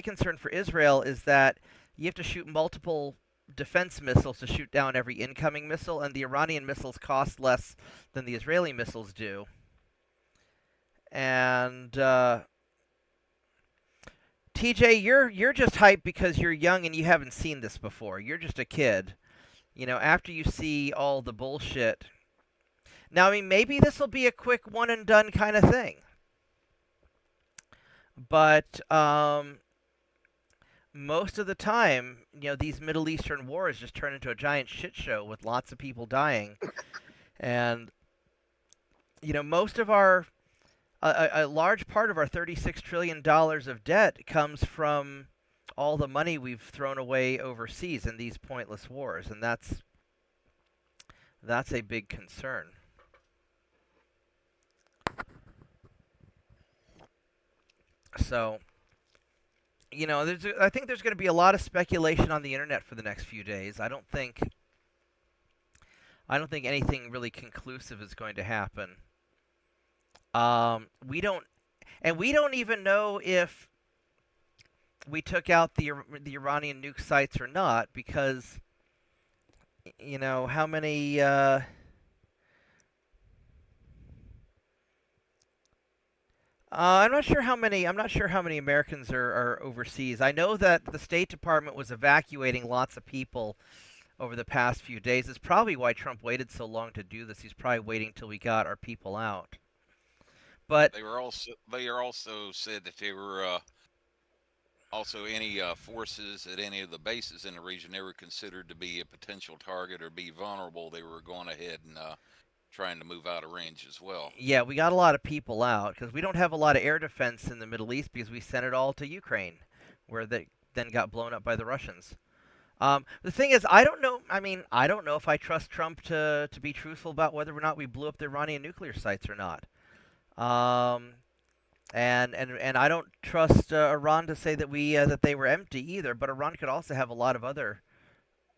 S2: concern for Israel is that you have to shoot multiple defense missiles to shoot down every incoming missile, and the Iranian missiles cost less than the Israeli missiles do. And TJ, you're just hyped because you're young and you haven't seen this before. You're just a kid. You know, after you see all the bullshit. Now, I mean, maybe this will be a quick one and done kind of thing. But most of the time, you know, these Middle Eastern wars just turn into a giant shit show with lots of people dying. And, you know, most of our, a large part of our $36 trillion of debt comes from all the money we've thrown away overseas in these pointless wars. And that's a big concern. So, you know, I think there's going to be a lot of speculation on the internet for the next few days. I don't think anything really conclusive is going to happen. We don't even know if we took out the Iranian nuke sites or not, because, you know, how many I'm not sure how many Americans are overseas. I know that the State Department was evacuating lots of people over the past few days. It's probably why Trump waited so long to do this. He's probably waiting till we got our people out. But
S3: they also said that they were also any forces at any of the bases in the region they were considered to be a potential target or be vulnerable. They were going ahead and trying to move out of range as well.
S2: Yeah, we got a lot of people out because we don't have a lot of air defense in the Middle East because we sent it all to Ukraine, where they then got blown up by the Russians. The thing is, I don't know. I mean, I don't know if I trust Trump to be truthful about whether or not we blew up the Iranian nuclear sites or not. And I don't trust Iran to say that that they were empty either. But Iran could also have a lot of other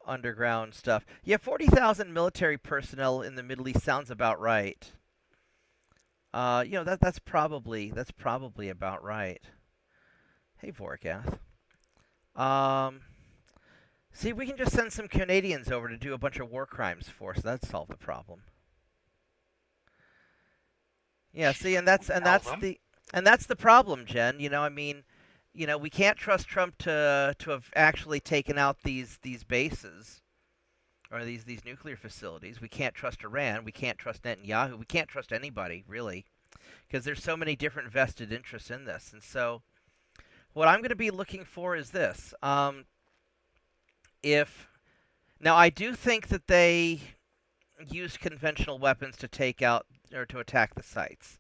S2: underground stuff. Yeah, 40,000 military personnel in the Middle East sounds about right. You know, that's probably about right. Hey, Vorkath. See, we can just send some Canadians over to do a bunch of war crimes for us. That'd solve the problem. Yeah, see, and that's the problem, Jen. You know, I mean, you know, we can't trust Trump to have actually taken out these bases or these nuclear facilities. We can't trust Iran. We can't trust Netanyahu. We can't trust anybody, really, because there's so many different vested interests in this. And so what I'm going to be looking for is this. Now, I do think that they used conventional weapons to take out or to attack the sites,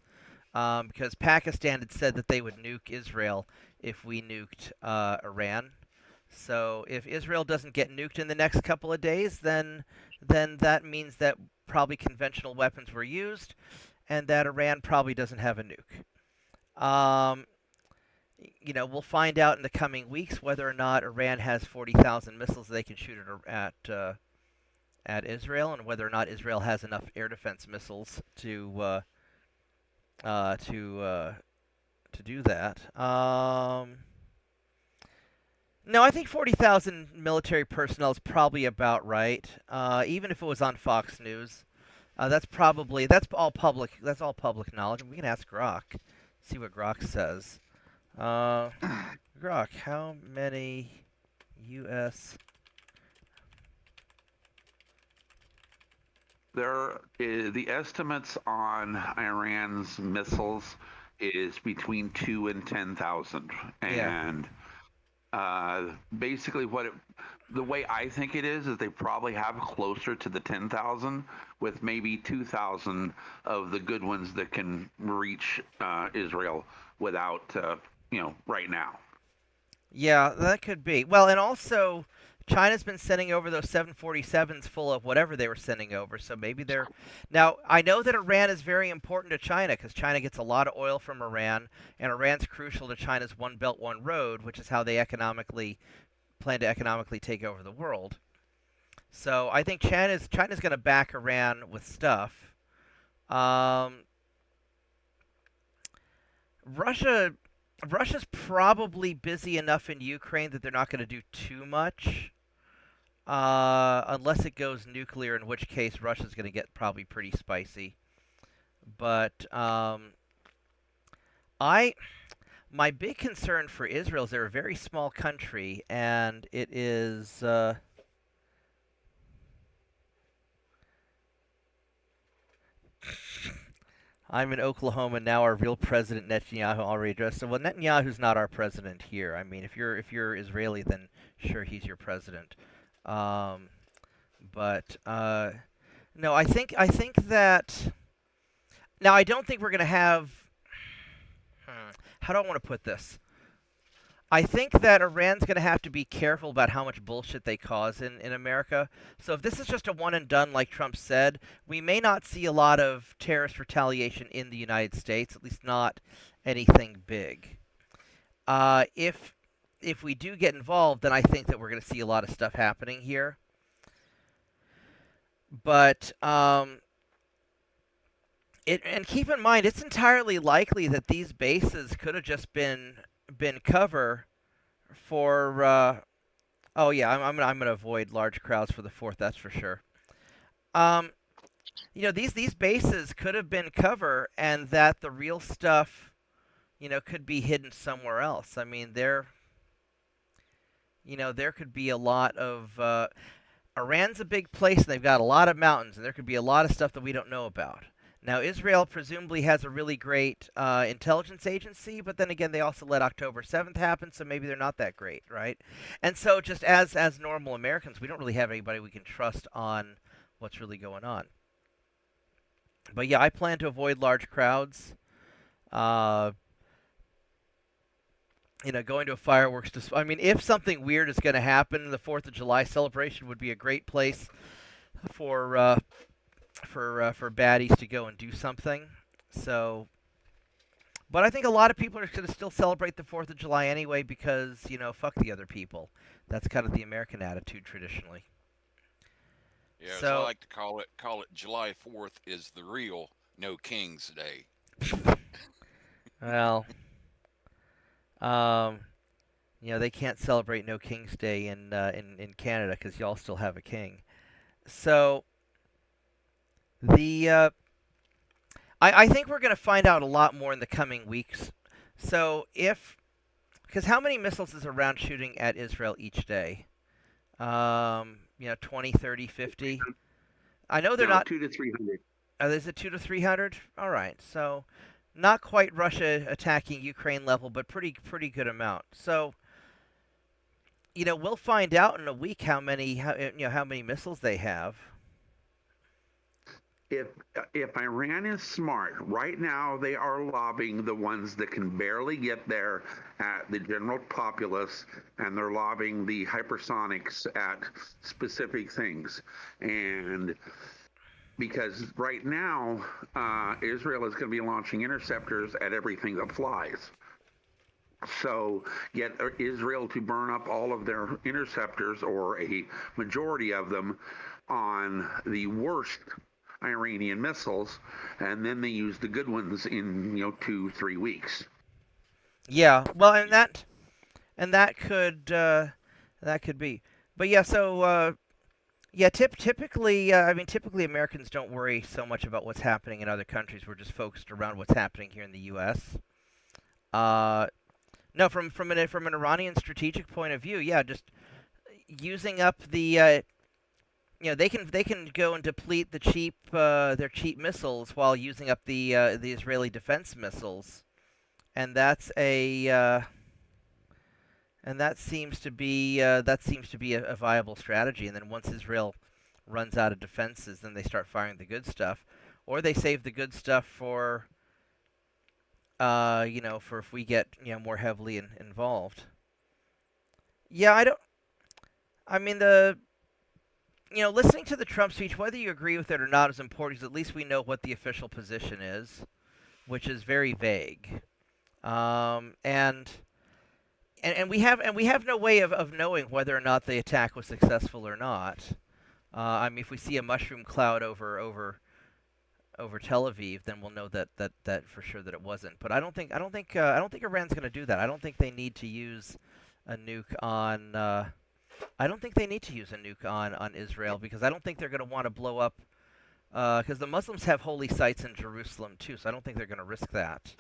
S2: because Pakistan had said that they would nuke Israel if we nuked Iran. So if Israel doesn't get nuked in the next couple of days, then that means that probably conventional weapons were used, and that Iran probably doesn't have a nuke. You know, we'll find out in the coming weeks whether or not Iran has 40,000 missiles they can shoot at Israel, and whether or not Israel has enough air defense missiles to do that. No, I think 40,000 military personnel is probably about right. Even if it was on Fox News, that's all public knowledge. We can ask Grok, see what Grok says. Grok, how many U.S.
S5: The estimates on Iran's missiles is between 2 and 10,000, and basically the way I think it is they probably have closer to the 10,000, with maybe 2,000 of the good ones that can reach Israel without right now.
S2: Yeah, that could be. Well, and also China's been sending over those 747s full of whatever they were sending over, so maybe they're... Now, I know that Iran is very important to China because China gets a lot of oil from Iran, and Iran's crucial to China's One Belt, One Road, which is how they plan to economically take over the world. So I think China's going to back Iran with stuff. Russia's probably busy enough in Ukraine that they're not going to do too much. unless it goes nuclear, in which case Russia's going to get probably pretty spicy. But my big concern for Israel is they're a very small country, and it is. I'm in Oklahoma now. Our real president Netanyahu already addressed. So, well, Netanyahu's not our president here. I mean, if you're Israeli, then sure he's your president. But no, I think that now I don't think we're gonna have. How do I want to put this? I think that Iran's going to have to be careful about how much bullshit they cause in America. So if this is just a one and done, like Trump said, we may not see a lot of terrorist retaliation in the United States, at least not anything big. If we do get involved, then I think that we're going to see a lot of stuff happening here. But and keep in mind, it's entirely likely that these bases could have just been cover for oh yeah, I'm gonna avoid large crowds for the 4th, that's for sure. You know, these bases could have been cover, and that the real stuff, you know, could be hidden somewhere else. I mean, there could be a lot of Iran's a big place, and they've got a lot of mountains, and there could be a lot of stuff that we don't know about. Now, Israel presumably has a really great intelligence agency, but then again, they also let October 7th happen, so maybe they're not that great, right? And so just as normal Americans, we don't really have anybody we can trust on what's really going on. But yeah, I plan to avoid large crowds. You know, going to a fireworks display. I mean, if something weird is going to happen, the 4th of July celebration would be a great place for baddies to go and do something. So, but I think a lot of people are going to still celebrate the 4th of July anyway because, you know, fuck the other people. That's kind of the American attitude traditionally.
S3: Yeah,
S2: so
S3: as I like to call it July 4th is the real No King's Day.
S2: Well, you know, they can't celebrate No King's Day in Canada because y'all still have a king. So I think we're going to find out a lot more in the coming weeks. So because how many missiles is Iran shooting at Israel each day? You know, 20, 30, 50? I know they're not
S5: 200 to 300.
S2: Is it 200 to 300? All right. So not quite Russia attacking Ukraine level, but pretty good amount. So, you know, we'll find out in a week how many missiles they have.
S5: If Iran is smart, right now they are lobbying the ones that can barely get there at the general populace, and they're lobbying the hypersonics at specific things. And because right now, Israel is going to be launching interceptors at everything that flies. So get Israel to burn up all of their interceptors, or a majority of them, on the worst Iranian missiles, and then they use the good ones in 2-3 weeks.
S2: Yeah, well, and that could be, but yeah. So yeah, typically Americans don't worry so much about what's happening in other countries. We're just focused around what's happening here in the U.S. No, from an Iranian strategic point of view, yeah, just using up the. They can go and deplete the their cheap missiles while using up the Israeli defense missiles, and that seems to be a viable strategy. And then once Israel runs out of defenses, then they start firing the good stuff, or they save the good stuff for for if we get more heavily involved. Yeah, listening to the Trump speech, whether you agree with it or not is important, because at least we know what the official position is, which is very vague. And we have no way of knowing whether or not the attack was successful or not. I mean, if we see a mushroom cloud over Tel Aviv, then we'll know that for sure that it wasn't. But I don't think Iran's going to do that. I don't think they need to use a nuke on. I don't think they need to use a nuke on Israel because I don't think they're going to want to blow up. Because the Muslims have holy sites in Jerusalem too, so I don't think they're going to risk that.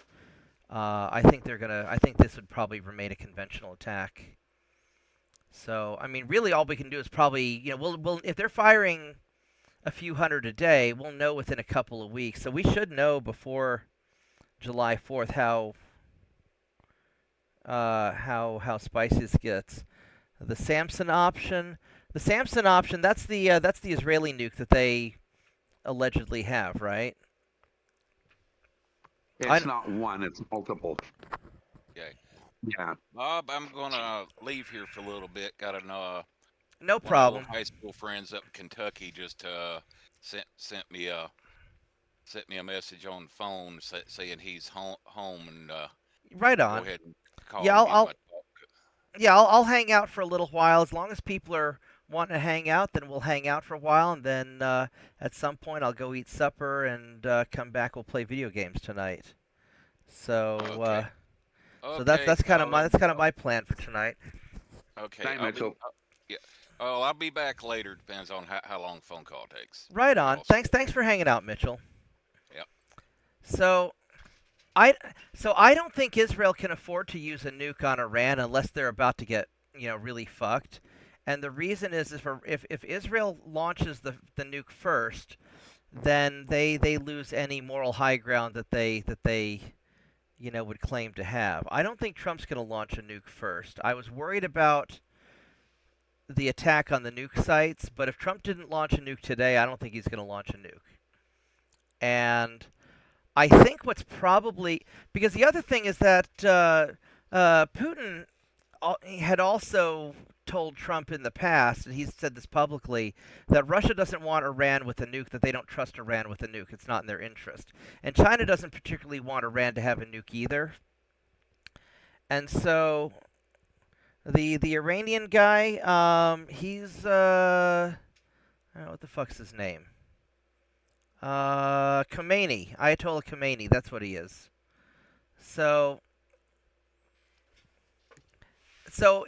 S2: I think they're gonna. I think this would probably remain a conventional attack. So I mean, really, all we can do is probably, we'll if they're firing a few hundred a day, we'll know within a couple of weeks. So we should know before July 4th how spicy this gets. The Samson option. The Samson option. That's the Israeli nuke that they allegedly have, right?
S5: It's not one, it's multiple.
S3: Okay.
S5: Yeah.
S3: Bob, I'm gonna leave here for a little bit. Got an
S2: No
S3: one of
S2: problem.
S3: my high school friends up in Kentucky just sent me a message on the phone saying he's home and
S2: Right
S3: go
S2: on.
S3: ahead and call.
S2: Yeah,
S3: and get my talk.
S2: I'll hang out for a little while. As long as people are wanting to hang out, then we'll hang out for a while, and then at some point I'll go eat supper and come back. We'll play video games tonight. So
S3: Okay.
S2: so that's kind of
S3: I'll
S2: my plan for tonight.
S3: Okay.
S5: Night,
S3: I'll
S5: Mitchell.
S3: yeah. Oh, I'll be back later. Depends on how long the phone call takes.
S2: Right on.
S3: Also.
S2: Thanks for hanging out, Mitchell.
S3: Yep.
S2: So I don't think Israel can afford to use a nuke on Iran unless they're about to get, really fucked. And the reason is if Israel launches the nuke first, then they lose any moral high ground that they would claim to have. I don't think Trump's going to launch a nuke first. I was worried about the attack on the nuke sites, but if Trump didn't launch a nuke today, I don't think he's going to launch a nuke. And I think what's probably, because the other thing is that Putin had also told Trump in the past, and he's said this publicly, that Russia doesn't want Iran with a nuke, that they don't trust Iran with a nuke. It's not in their interest. And China doesn't particularly want Iran to have a nuke either. And so the Iranian guy, he's, I don't know what the fuck's his name. Khomeini. Ayatollah Khomeini, that's what he is. So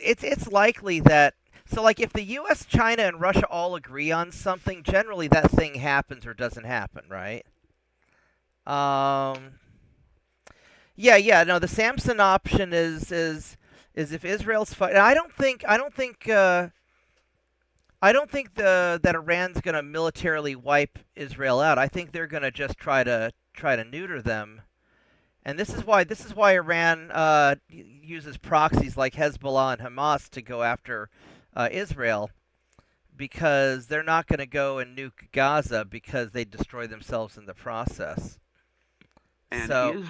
S2: it's likely that, so like if the US, China, and Russia all agree on something, generally that thing happens or doesn't happen, right? No, the Samson option is if Israel's fighting. I don't think that Iran's going to militarily wipe Israel out. I think they're going to just try to neuter them. And this is why Iran uses proxies like Hezbollah and Hamas to go after Israel, because they're not going to go and nuke Gaza because they destroy themselves in the process.
S5: And Iran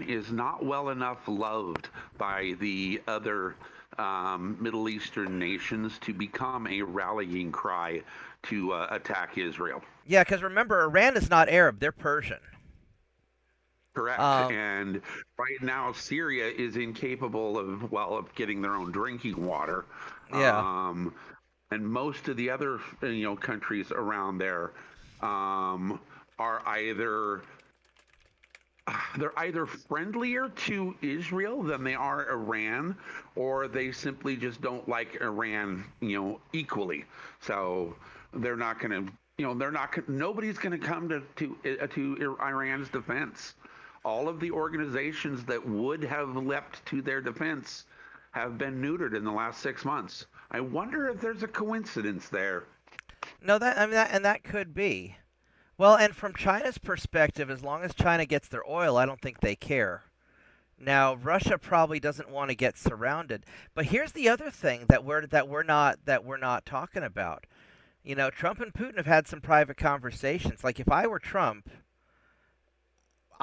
S5: is not well enough loved by the other Middle Eastern nations to become a rallying cry to attack Israel.
S2: Yeah, because remember, Iran is not Arab; they're Persian.
S5: Correct. And right now, Syria is incapable of getting their own drinking water.
S2: Yeah.
S5: And most of the other countries around there are either friendlier to Israel than they are Iran, or they simply just don't like Iran, equally. So they're not going to, nobody's going to come to Iran's defense. All of the organizations that would have leapt to their defense have been neutered in the last 6 months. I wonder if there's a coincidence there.
S2: No, that could be. Well, and from China's perspective, as long as China gets their oil, I don't think they care. Now, Russia probably doesn't want to get surrounded. But here's the other thing that we're not talking about. Trump and Putin have had some private conversations. Like if I were Trump,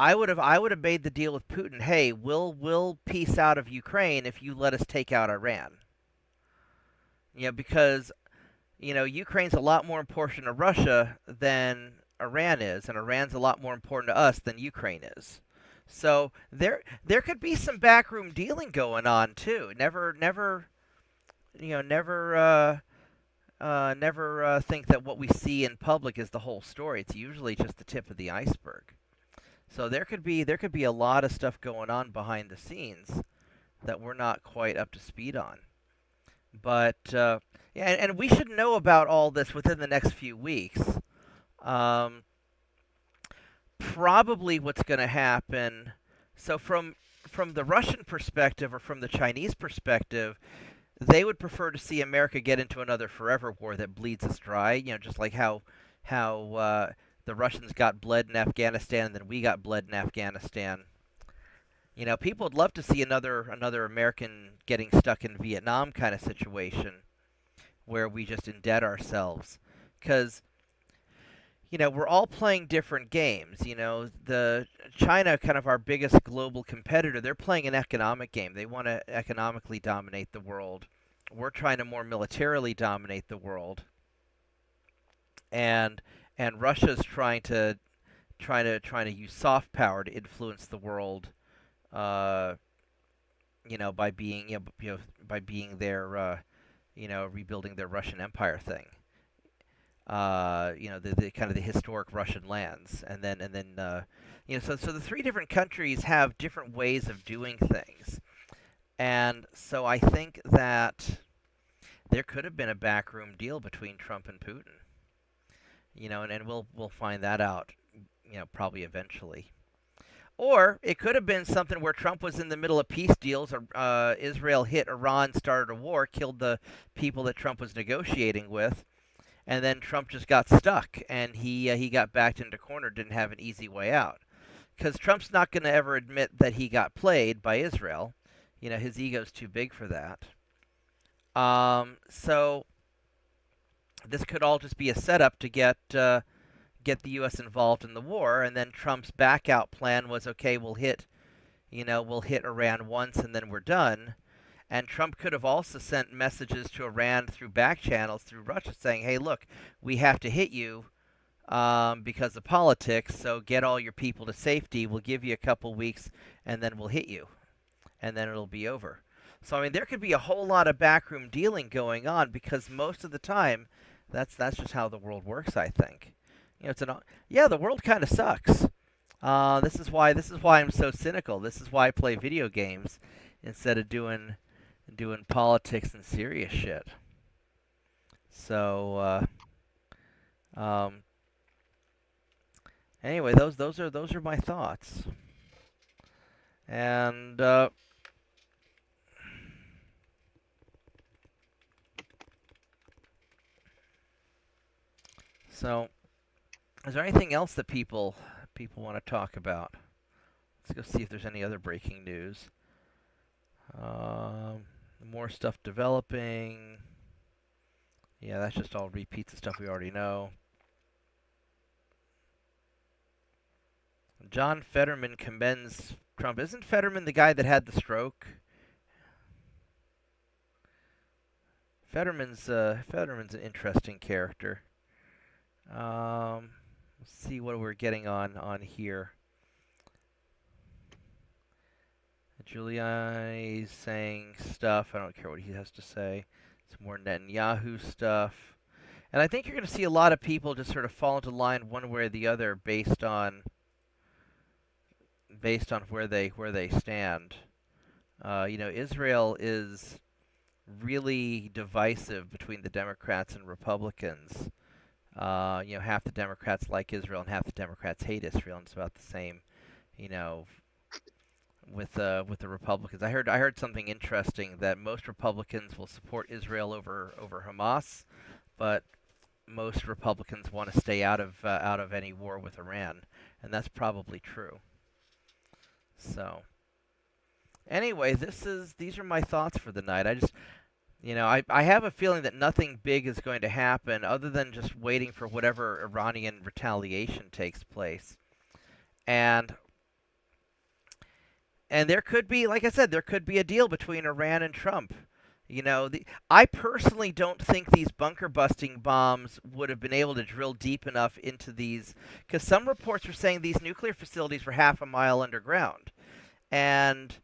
S2: I would have made the deal with Putin. Hey, we'll peace out of Ukraine if you let us take out Iran. Because Ukraine's a lot more important to Russia than Iran is, and Iran's a lot more important to us than Ukraine is. So there could be some backroom dealing going on too. Never think that what we see in public is the whole story. It's usually just the tip of the iceberg. So there could be a lot of stuff going on behind the scenes that we're not quite up to speed on. But yeah, and we should know about all this within the next few weeks. Um, Probably what's going to happen. So from the Russian perspective or from the Chinese perspective, they would prefer to see America get into another forever war that bleeds us dry. Just like how the Russians got bled in Afghanistan and then we got bled in Afghanistan. People would love to see another American getting stuck in Vietnam kind of situation where we just indebt ourselves, because we're all playing different games. The China, kind of our biggest global competitor, they're playing an economic game. They want to economically dominate the world. We're trying to more militarily dominate the world, and Russia's trying to use soft power to influence the world. Uh, by being by being their rebuilding their Russian Empire thing. The kind of the historic Russian lands, and then so the three different countries have different ways of doing things, and so I think that there could have been a backroom deal between Trump and Putin, and we'll find that out, probably eventually. Or it could have been something where Trump was in the middle of peace deals, or Israel hit Iran, started a war, killed the people that Trump was negotiating with, and then Trump just got stuck, and he got backed into corner, didn't have an easy way out. Because Trump's not going to ever admit that he got played by Israel. His ego's too big for that. So this could all just be a setup to get the U.S. involved in the war, and then Trump's back-out plan was, okay, we'll hit Iran once, and then we're done. And Trump could have also sent messages to Iran through back channels through Russia saying, hey, look, we have to hit you because of politics, so get all your people to safety. We'll give you a couple weeks, and then we'll hit you, and then it'll be over. So, I mean, there could be a whole lot of backroom dealing going on, because most of the time, that's just how the world works, I think. The world kind of sucks. This is why I'm so cynical. This is why I play video games instead of doing politics and serious shit. So anyway, those are my thoughts. And so is there anything else that people want to talk about? Let's go see if there's any other breaking news. More stuff developing. Yeah, that's just all repeats of stuff we already know. John Fetterman commends Trump. Isn't Fetterman the guy that had the stroke? Fetterman's an interesting character. Let's see what we're getting on here. Giuliani's saying stuff. I don't care what he has to say. Some more Netanyahu stuff. And I think you're going to see a lot of people just sort of fall into line one way or the other based on where they stand. Israel is really divisive between the Democrats and Republicans. Half the Democrats like Israel and half the Democrats hate Israel, and it's about the same, with the Republicans. I heard something interesting, that most Republicans will support Israel over Hamas, but most Republicans want to stay out of any war with Iran, and that's probably true. So anyway, these are my thoughts for the night. I just I have a feeling that nothing big is going to happen other than just waiting for whatever Iranian retaliation takes place. And there could be, like I said, there could be a deal between Iran and Trump. I personally don't think these bunker-busting bombs would have been able to drill deep enough into these, because some reports were saying these nuclear facilities were half a mile underground. And,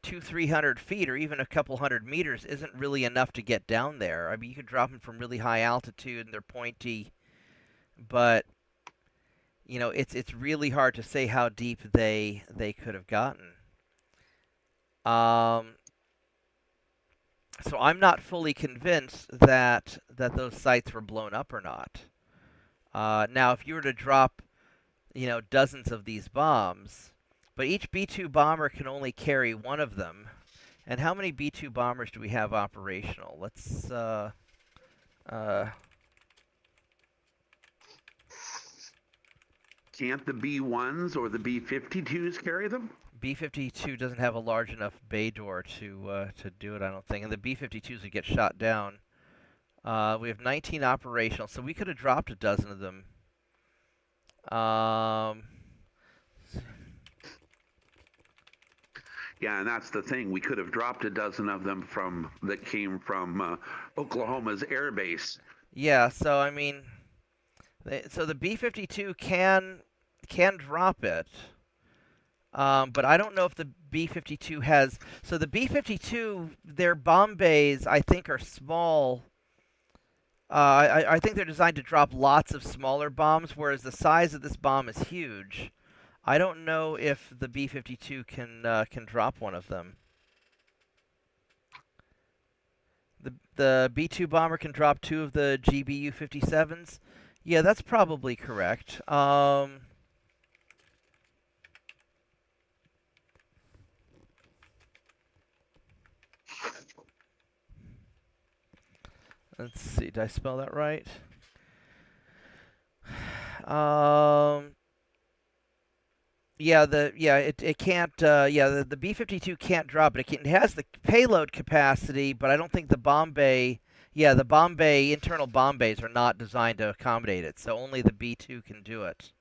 S2: 200-300 feet or even a couple hundred meters isn't really enough to get down there. I mean, you could drop them from really high altitude and they're pointy, but it's really hard to say how deep they could have gotten. So I'm not fully convinced that those sites were blown up or not. Now, if you were to drop, dozens of these bombs, but each B-2 bomber can only carry one of them. And how many B-2 bombers do we have operational? Let's
S5: Can't the B1s or the B52s carry them?
S2: B-52 doesn't have a large enough bay door to do it, I don't think. And the B-52s would get shot down. We have 19 operational, so we could have dropped a dozen of them.
S5: Yeah, and that's the thing. We could have dropped a dozen of them that came from Oklahoma's air base.
S2: Yeah, so I mean, so the B-52 can drop it, but I don't know if the B-52 has. So the B-52, their bomb bays, I think, are small. I think they're designed to drop lots of smaller bombs, whereas the size of this bomb is huge. I don't know if the B-52 can drop one of them. The B-2 bomber can drop 2 of the GBU-57s. Yeah, that's probably correct. Let's see, did I spell that right? It can't. The B-52 can't drop it. It has the payload capacity, but I don't think the bomb bay. Yeah, the bomb bay internal bomb bays are not designed to accommodate it, so only the B-2 can do it.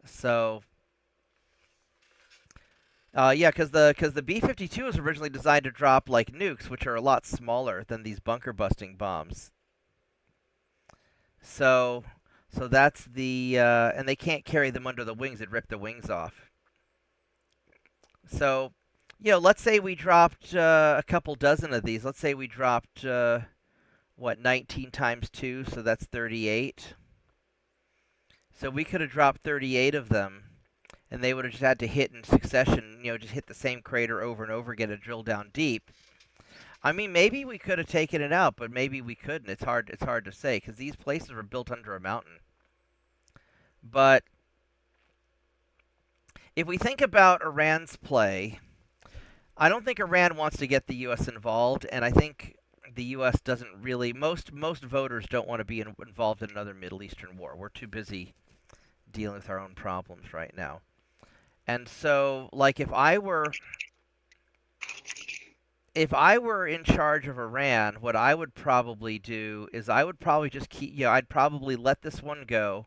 S2: So. Because the B-52 was originally designed to drop like nukes, which are a lot smaller than these bunker busting bombs. So that's the and they can't carry them under the wings; it'd rip the wings off. So, let's say we dropped a couple dozen of these. Let's say we dropped 19 times 2, so that's 38. So we could have dropped 38 of them. And they would have just had to hit in succession, just hit the same crater over and over again and drill down deep. I mean, maybe we could have taken it out, but maybe we couldn't. It's hard to say, because these places were built under a mountain. But if we think about Iran's play, I don't think Iran wants to get the U.S. involved, and I think the U.S. doesn't really. Most voters don't want to be involved in another Middle Eastern war. We're too busy dealing with our own problems right now. And so, like, if I were in charge of Iran, what I would probably do is I would probably just I'd probably let this one go,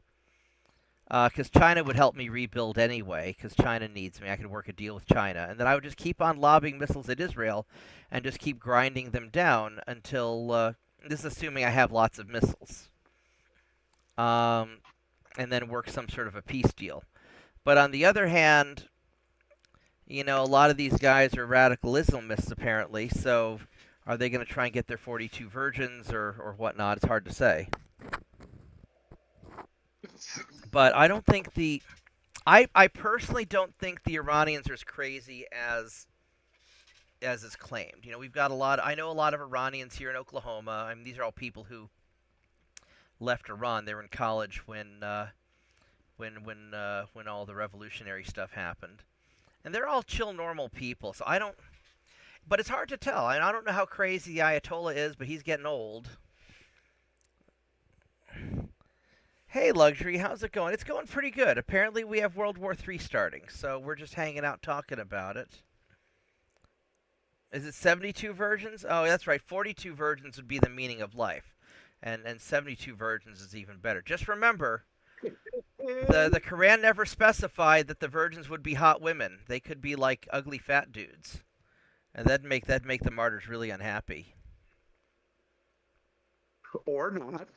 S2: because China would help me rebuild anyway, because China needs me. I could work a deal with China. And then I would just keep on lobbing missiles at Israel and just keep grinding them down until, this is assuming I have lots of missiles, and then work some sort of a peace deal. But on the other hand, a lot of these guys are radical Islamists, apparently, so are they going to try and get their 42 virgins or whatnot? It's hard to say. But I don't think I personally don't think the Iranians are as crazy as is claimed. We've got I know a lot of Iranians here in Oklahoma. I mean, these are all people who left Iran. They were in college when all the revolutionary stuff happened. And they're all chill, normal people, so I don't... But it's hard to tell. I don't know how crazy the Ayatollah is, but he's getting old. Hey, Luxury, how's it going? It's going pretty good. Apparently we have World War III starting, so we're just hanging out talking about it. Is it 72 virgins? Oh, that's right. 42 virgins would be the meaning of life. And 72 virgins is even better. Just remember... The Quran never specified that the virgins would be hot women. They could be like ugly fat dudes, and that'd make the martyrs really unhappy.
S5: Or not.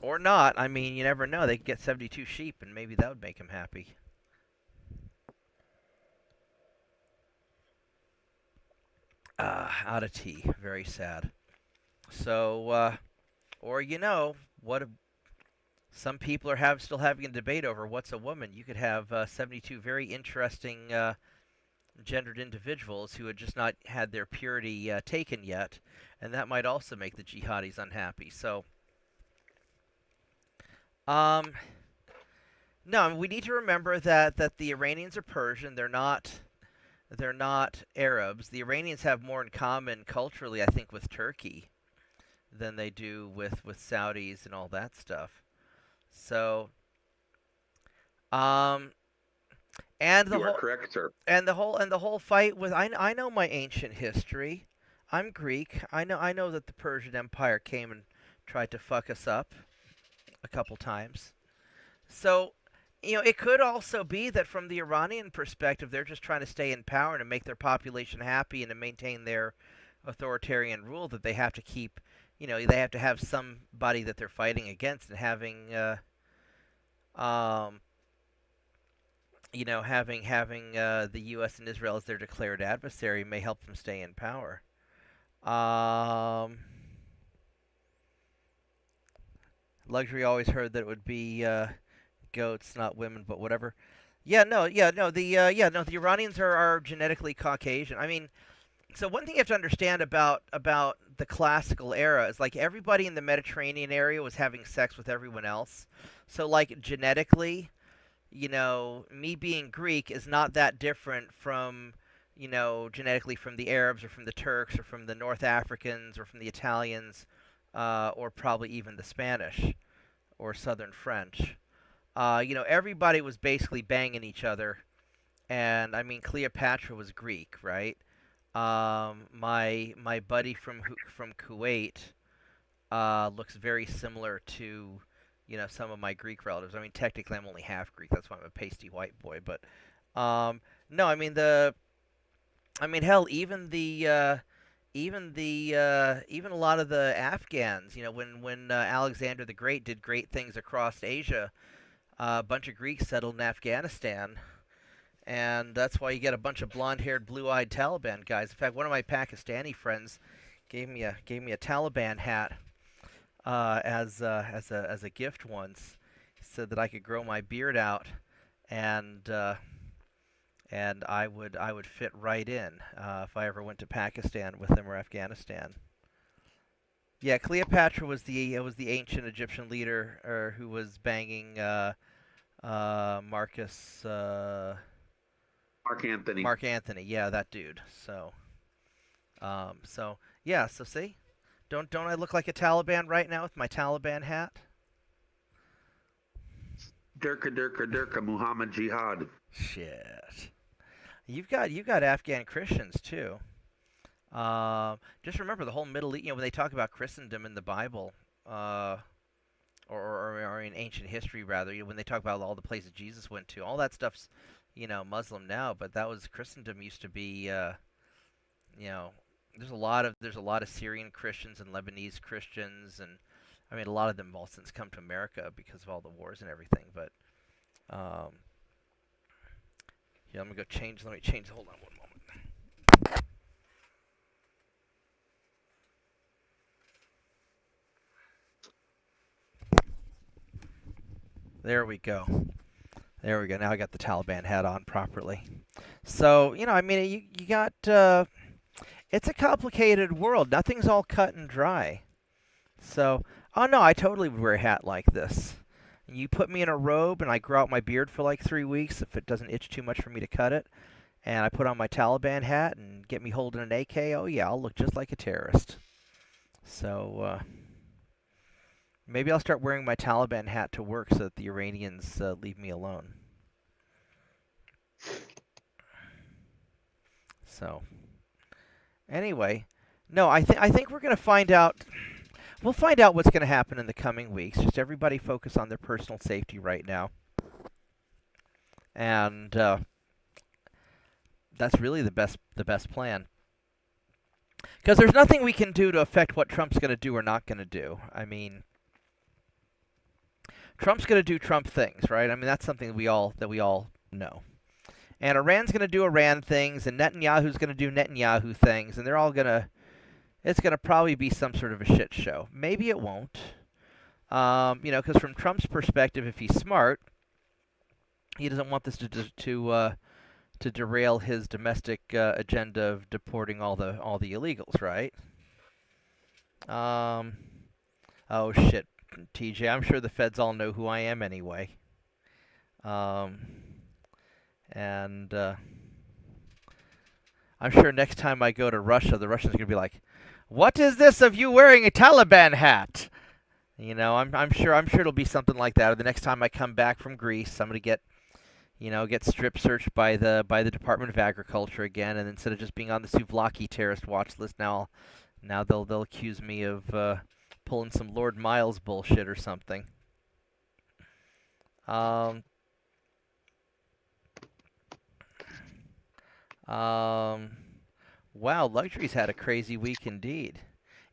S2: Or not. I mean, you never know. They could get 72 sheep, and maybe that would make them happy. Out of tea. Very sad. So, or some people are still having a debate over what's a woman. You could have 72 very interesting gendered individuals who had just not had their purity taken yet, and that might also make the jihadis unhappy. So, no, I mean, we need to remember that the Iranians are Persian. They're not Arabs. The Iranians have more in common culturally, I think, with Turkey than they do with Saudis and all that stuff. So, and the
S5: You are
S2: whole
S5: correct, sir.
S2: and the whole fight with I know my ancient history. I'm Greek. I know that the Persian Empire came and tried to fuck us up a couple times. So, it could also be that from the Iranian perspective, they're just trying to stay in power and to make their population happy and to maintain their authoritarian rule, that they have to keep, they have to have somebody that they're fighting against, and having the U.S. and Israel as their declared adversary may help them stay in power. Luxury always heard that it would be goats, not women, but whatever. The Iranians are genetically Caucasian. I mean, so one thing you have to understand about the classical era is, like, everybody in the Mediterranean area was having sex with everyone else. So, like, genetically, me being Greek is not that different from, genetically from the Arabs or from the Turks or from the North Africans or from the Italians, or probably even the Spanish or Southern French. Everybody was basically banging each other. And, I mean, Cleopatra was Greek, right? My buddy from Kuwait looks very similar to, some of my Greek relatives. I mean, technically I'm only half Greek. That's why I'm a pasty white boy. But no, I mean hell, even a lot of the Afghans. When Alexander the Great did great things across Asia, a bunch of Greeks settled in Afghanistan. And that's why you get a bunch of blonde-haired, blue-eyed Taliban guys. In fact, one of my Pakistani friends gave me a Taliban hat as a gift once. He said that I could grow my beard out, and I would fit right in if I ever went to Pakistan with them or Afghanistan. Yeah, Cleopatra was the ancient Egyptian leader who was banging Marcus. Mark Anthony, yeah, that dude. So see, don't I look like a Taliban right now with my Taliban hat?
S5: Durka, Muhammad Jihad.
S2: Shit, you've got Afghan Christians too. Just remember the whole Middle East. When they talk about Christendom in the Bible, or in ancient history rather, when they talk about all the places Jesus went to, all that stuff's Muslim now, but that was Christendom used to be. There's a lot of Syrian Christians and Lebanese Christians, and I mean a lot of them have all since come to America because of all the wars and everything. But let me go change. Let me change. Hold on one moment. There we go. There we go. Now I got the Taliban hat on properly. So, I mean, you got, it's a complicated world. Nothing's all cut and dry. So, oh no, I totally would wear a hat like this. You put me in a robe and I grow out my beard for like 3 weeks if it doesn't itch too much for me to cut it. And I put on my Taliban hat and get me holding an AK. Oh yeah, I'll look just like a terrorist. So, maybe I'll start wearing my Taliban hat to work so that the Iranians leave me alone. So, anyway, no, I think we're going to find out. We'll find out what's going to happen in the coming weeks. Just everybody focus on their personal safety right now. And that's really the best plan. Because there's nothing we can do to affect what Trump's going to do or not going to do. I mean, Trump's going to do Trump things, right? I mean, that's something that we all know. And Iran's going to do Iran things, and Netanyahu's going to do Netanyahu things, and they're all going to... It's going to probably be some sort of a shit show. Maybe it won't. Because from Trump's perspective, if he's smart, he doesn't want this to to derail his domestic agenda of deporting all the illegals, right? Oh shit, TJ, I'm sure the feds all know who I am anyway. And I'm sure next time I go to Russia, the Russians are gonna be like, "What is this of you wearing a Taliban hat?" You know, I'm sure it'll be something like that. Or the next time I come back from Greece, I'm gonna get strip searched by the Department of Agriculture again, and instead of just being on the Souvlaki terrorist watch list, now they'll accuse me of pulling some Lord Miles bullshit or something. Wow, Luxury's had a crazy week indeed.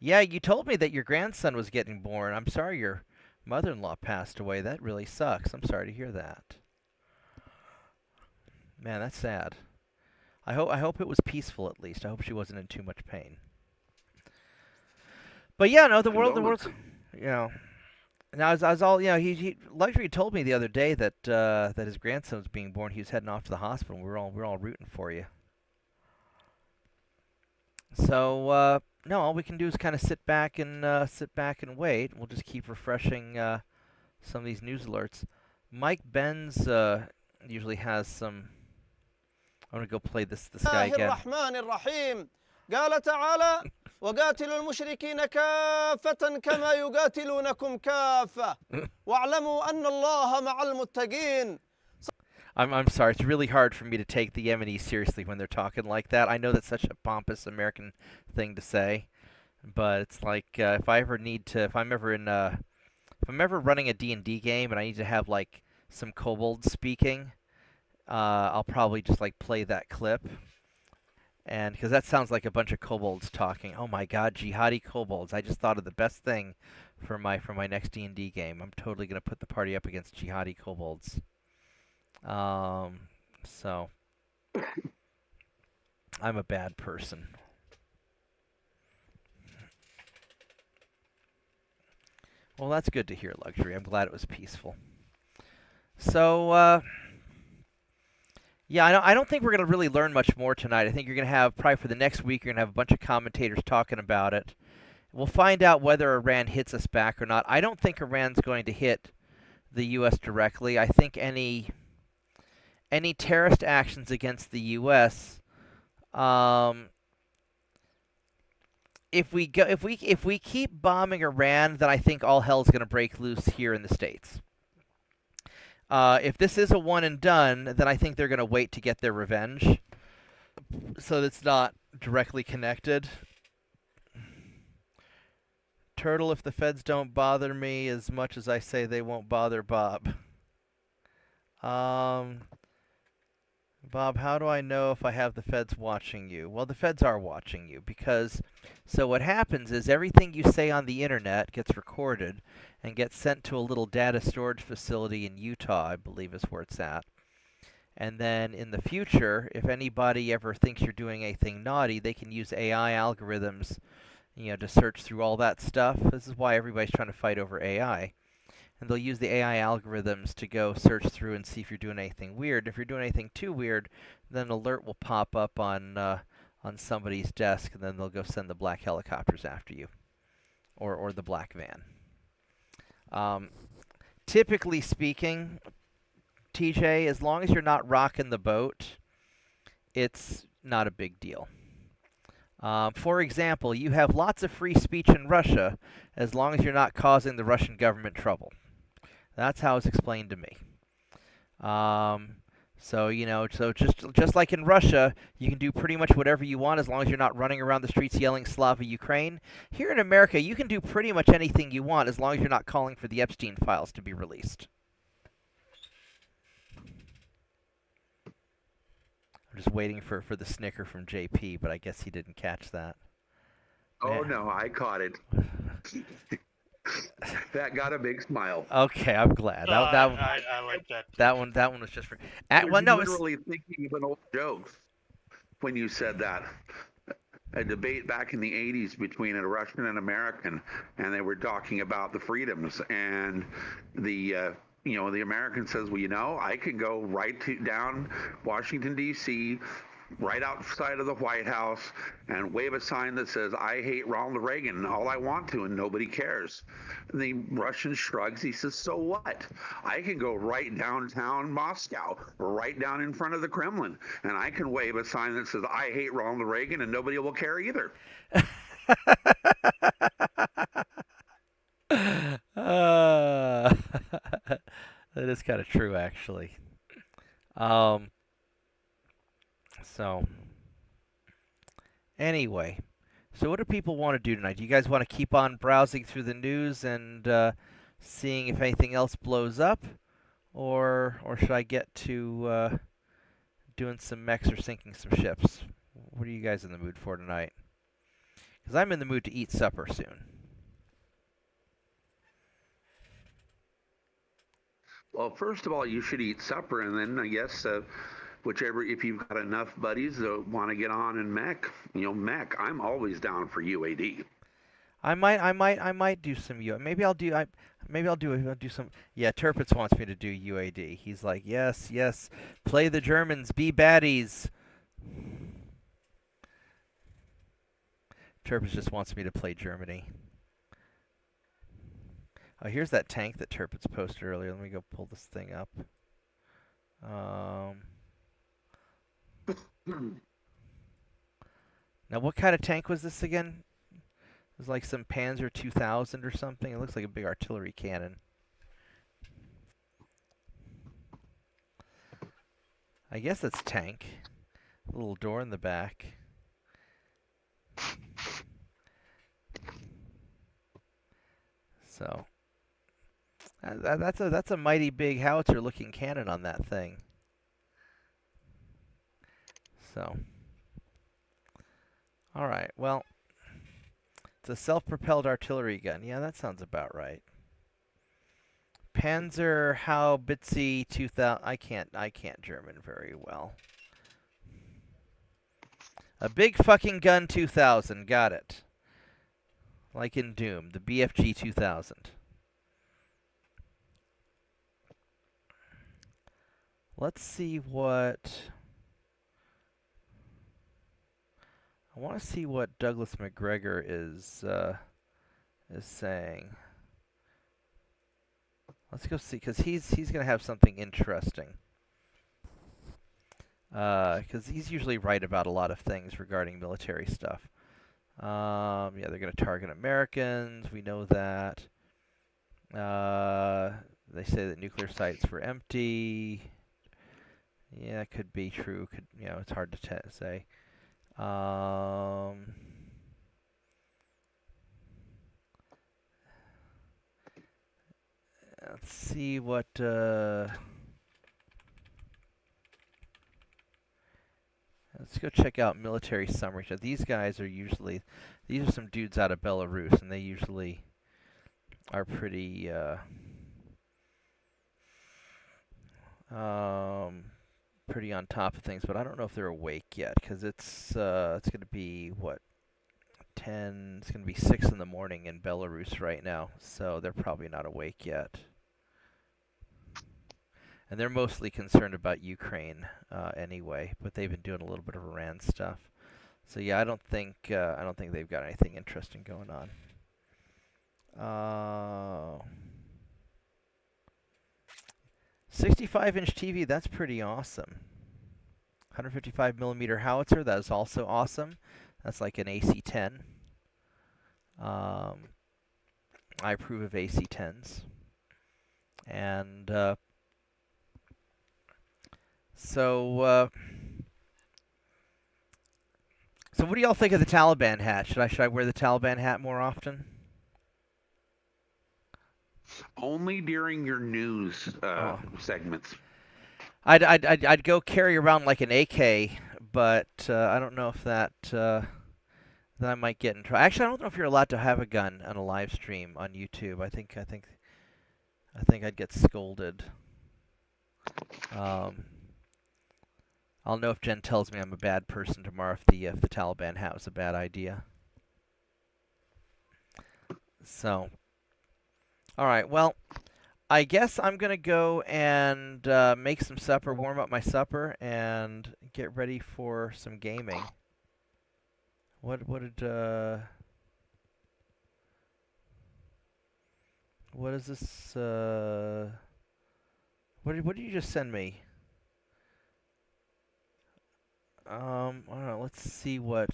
S2: Yeah, you told me that your grandson was getting born. I'm sorry your mother-in-law passed away. That really sucks. I'm sorry to hear that. Man, that's sad. I hope it was peaceful at least. I hope she wasn't in too much pain. But yeah, no, the world's, you know. Now, I was all, you know, Luxury told me the other day that that his grandson was being born. He was heading off to the hospital. We're all rooting for you. So no, all we can do is kind of sit back and wait. We'll just keep refreshing some of these news alerts. Mike Benz usually has some. I'm gonna go play this guy again.
S9: قال تعالى وقاتلوا المشركين كافة كما يقاتلونكم كافة واعلموا أن الله مع المتقين.
S2: I'm sorry. It's really hard for me to take the Yemenis seriously when they're talking like that. I know that's such a pompous American thing to say, but it's like if I'm ever running a D&D game and I need to have like some kobolds speaking, I'll probably just like play that clip, and because that sounds like a bunch of kobolds talking. Oh my God, jihadi kobolds! I just thought of the best thing for my next D&D game. I'm totally gonna put the party up against jihadi kobolds. So I'm a bad person. Well, that's good to hear, Luxury. I'm glad it was peaceful. So, yeah, I don't think we're going to really learn much more tonight. I think you're going to have, probably for the next week, you're going to have a bunch of commentators talking about it. We'll find out whether Iran hits us back or not. I don't think Iran's going to hit the U.S. directly. I think any terrorist actions against the U.S., if we keep bombing Iran, then I think all hell's going to break loose here in the States. If this is a one and done, then I think they're going to wait to get their revenge, so that's not directly connected. Turtle, if the feds don't bother me as much as I say they won't bother Bob. Bob, how do I know if I have the feds watching you? Well, the feds are watching you because, so what happens is everything you say on the internet gets recorded and gets sent to a little data storage facility in Utah, I believe is where it's at. And then in the future, if anybody ever thinks you're doing anything naughty, they can use AI algorithms, you know, to search through all that stuff. This is why everybody's trying to fight over AI. And they'll use the AI algorithms to go search through and see if you're doing anything weird. If you're doing anything too weird, then an alert will pop up on somebody's desk, and then they'll go send the black helicopters after you, or the black van. Typically speaking, TJ, as long as you're not rocking the boat, it's not a big deal. For example, you have lots of free speech in Russia as long as you're not causing the Russian government trouble. That's how it's explained to me. So, you know, so just like in Russia, you can do pretty much whatever you want as long as you're not running around the streets yelling Slava Ukraine. Here in America, you can do pretty much anything you want as long as you're not calling for the Epstein files to be released. I'm just waiting for the snicker from JP, but I guess he didn't catch that.
S5: Oh, no, I caught it. That got a big smile.
S2: Okay, I'm glad.
S6: I like that.
S2: That one was just for.
S5: Well, no, literally thinking of an old joke when you said that. A debate back in the 80s between a Russian and American, and they were talking about the freedoms, and the the American says, well, I can go down Washington, D.C., right outside of the White House and wave a sign that says, I hate Ronald Reagan, all I want to, and nobody cares. And the Russian shrugs. He says, so what? I can go right downtown Moscow, right down in front of the Kremlin, and I can wave a sign that says, I hate Ronald Reagan, and nobody will care either.
S2: That is kind of true, actually. So, anyway, so what do people want to do tonight? Do you guys want to keep on browsing through the news and seeing if anything else blows up, or should I get to doing some mechs or sinking some ships? What are you guys in the mood for tonight? Because I'm in the mood to eat supper soon.
S5: Well, first of all, you should eat supper, and then I guess if you've got enough buddies that want to get on in mech, mech. I'm always down for UAD.
S2: I might do some UAD. Maybe I'll do some. Yeah, Turpitz wants me to do UAD. He's like, yes, play the Germans, be baddies. Turpitz just wants me to play Germany. Oh, here's that tank that Turpitz posted earlier. Let me go pull this thing up. Now, what kind of tank was this again? It was like some Panzer 2000 or something. It looks like a big artillery cannon. I guess that's tank. A little door in the back. So that's a mighty big howitzer-looking cannon on that thing. So, all right. Well, it's a self-propelled artillery gun. Yeah, that sounds about right. Panzer Haubitze 2000. I can't German very well. A big fucking gun 2000. Got it. Like in Doom, the BFG 2000. Let's see what... I want to see what Douglas McGregor is saying. Let's go see, because he's going to have something interesting. Because he's usually right about a lot of things regarding military stuff. Yeah, they're going to target Americans. We know that. They say that nuclear sites were empty. Yeah, it could be true. It's hard to say. Let's see what. Let's go check out military summary. So these guys are usually, these are some dudes out of Belarus, and they usually are pretty, pretty on top of things. But I don't know if they're awake yet, because it's going to be what, 10? It's going to be 6 in the morning in Belarus right now, so they're probably not awake yet. And they're mostly concerned about Ukraine anyway, but they've been doing a little bit of Iran stuff. So yeah, I don't think they've got anything interesting going on. 65-inch TV, that's pretty awesome. 155 millimeter howitzer, that is also awesome. That's like an AC-10. I approve of AC-10s. And so what do y'all think of the Taliban hat? Should I wear the Taliban hat more often?
S5: Only during your news segments.
S2: I'd go carry around like an AK, but I don't know if that I might get in trouble. Actually, I don't know if you're allowed to have a gun on a live stream on YouTube. I think I'd get scolded. I'll know if Jen tells me I'm a bad person tomorrow if the Taliban hat was a bad idea. So, all right. Well, I guess I'm gonna go and make some supper, warm up my supper, and get ready for some gaming. What is this? What did you just send me? I don't know. Let's see what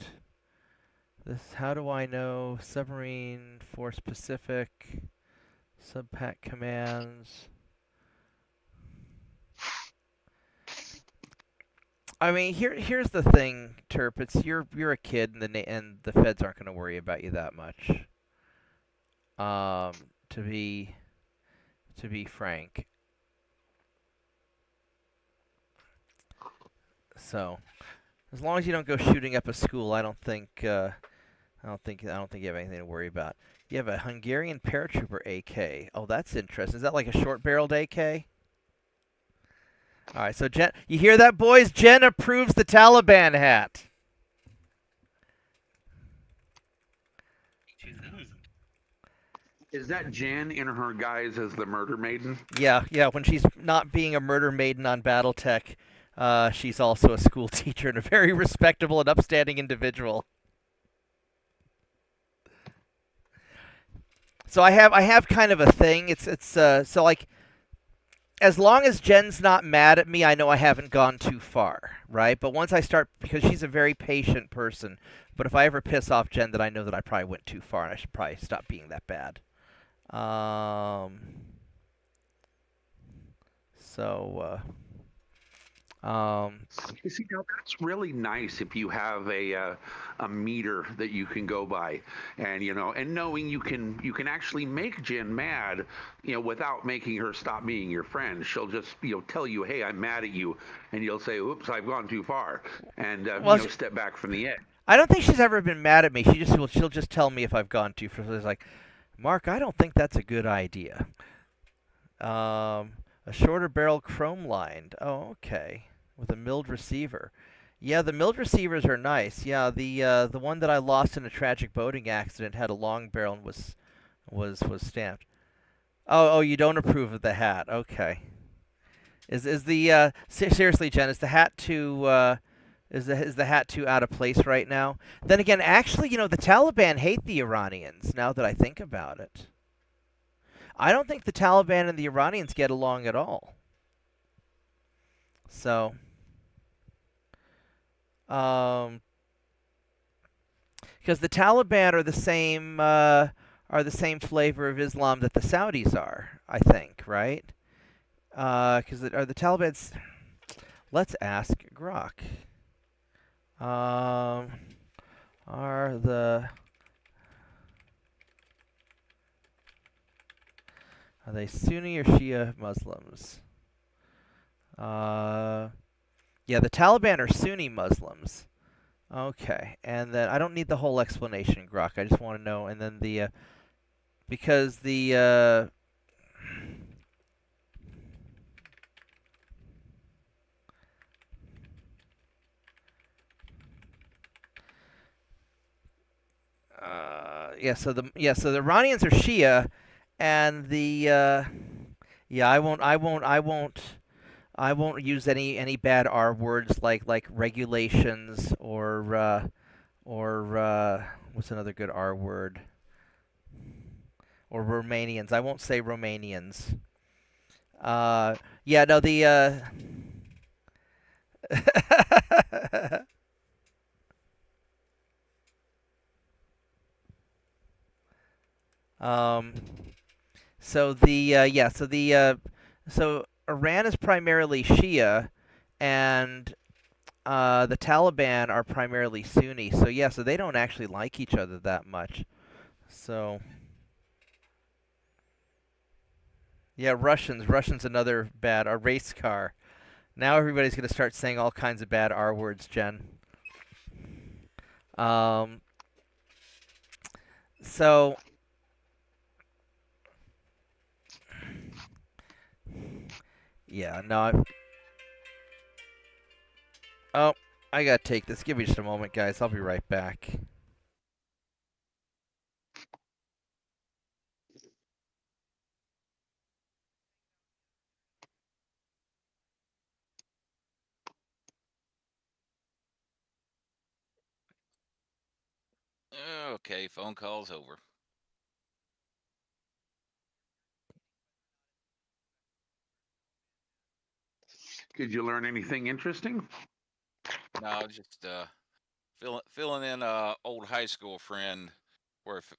S2: this. How do I know submarine force Pacific subpack commands? I mean, here's the thing, Terp. It's you're a kid, and the feds aren't going to worry about you that much. To be frank. So, as long as you don't go shooting up a school, I don't think you have anything to worry about. You have a Hungarian paratrooper AK. Oh, that's interesting. Is that like a short-barreled AK? All right, so Jen, you hear that, boys? Jen approves the Taliban hat.
S5: Is that Jen in her guise as the murder maiden?
S2: Yeah. When she's not being a murder maiden on BattleTech, she's also a school teacher and a very respectable and upstanding individual. So I have kind of a thing. It's so like, as long as Jen's not mad at me, I know I haven't gone too far, right? But once I start, because she's a very patient person, but if I ever piss off Jen, then I know that I probably went too far, and I should probably stop being that bad.
S5: You see, now that's really nice if you have a meter that you can go by, and and knowing you can actually make Jen mad, without making her stop being your friend. She'll just tell you, hey, I'm mad at you, and you'll say, oops, I've gone too far, and step back from the edge.
S2: I don't think she's ever been mad at me. She'll just tell me if I've gone too far. It's like, Mark, I don't think that's a good idea. A shorter barrel chrome lined. Oh, okay. With a milled receiver. Yeah, the milled receivers are nice. Yeah, the one that I lost in a tragic boating accident had a long barrel and was stamped. Oh, you don't approve of the hat. Okay. Is the seriously, Jen, is the hat too is the hat too out of place right now? Then again, actually, the Taliban hate the Iranians, now that I think about it. I don't think the Taliban and the Iranians get along at all. So, because the Taliban are the same flavor of Islam that the Saudis are, I think, right? Because are the Taliban's? Let's ask Grok. Are they Sunni or Shia Muslims? Yeah, the Taliban are Sunni Muslims. Okay, and then I don't need the whole explanation, Grok. I just want to know. And then because the so the Iranians are Shia, and the I won't use any bad R words like regulations or what's another good R word? Or Romanians. I won't say Romanians. Yeah, no, the so Iran is primarily Shia, and the Taliban are primarily Sunni. So yeah, so they don't actually like each other that much. So yeah, Russians another bad a race car. Now everybody's gonna start saying all kinds of bad R words, Jen. So yeah, no. I gotta take this. Give me just a moment, guys. I'll be right back.
S3: Okay, phone call's over.
S5: Did you learn anything interesting?
S3: No, just filling in old high school friend